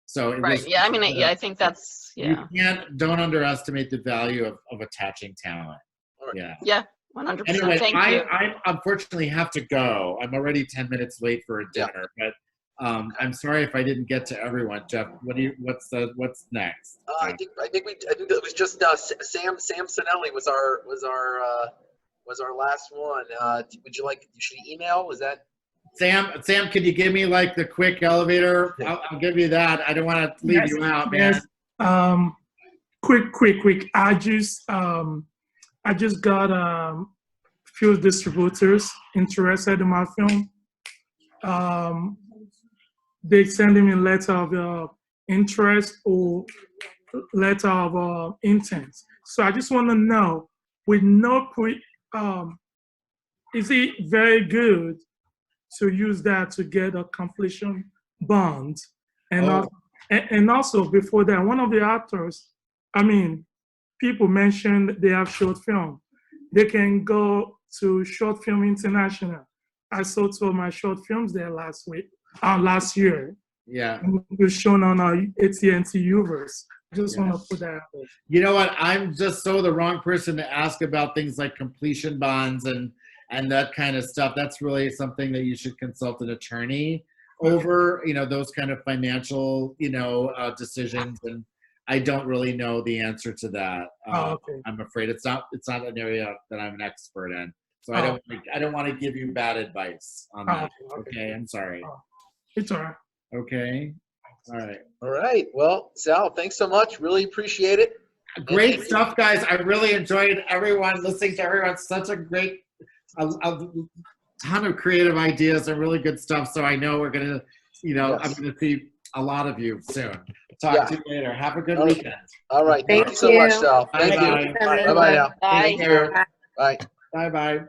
So it was, I mean, I think that's, don't underestimate the value of attaching talent. Yeah, 100%. Anyway, Thank you. I unfortunately have to go. I'm already 10 minutes late for a dinner, but I'm sorry if I didn't get to everyone. Jeff, what's next? I think it was just Sam Sinelli was our last one. Should he email? Was that? Sam, can you give me like the quick elevator? I'll give you that. I don't want to leave you out, man. Yes. Quick. I just got a few distributors interested in my film. They send me a letter of interest or letter of intent. So I just want to know, with no is it very good to use that to get a completion bond? And also before that, one of the actors, people mentioned they have short film. They can go to Short Film International. I saw two of my short films there last year. Yeah. It was shown on our AT&T Uverse. Just want to put that out there. You know what? I'm just the wrong person to ask about things like completion bonds and that kind of stuff. That's really something that you should consult an attorney over, those kind of financial, decisions. And I don't really know the answer to that. I'm afraid it's not an area that I'm an expert in. So I don't want to give you bad advice on that. Okay, I'm sorry. It's all right. Okay. All right. Well, Sal, thanks so much. Really appreciate it. Great stuff, guys. I really enjoyed listening to everyone. Such a great, a ton of creative ideas and really good stuff. So I know we're going to, I'm going to see a lot lot of you soon. Talk to you later. Have a good weekend. All right. Thank you so much, Sal. Thank you. Bye-bye now. Bye. Bye. Bye-bye.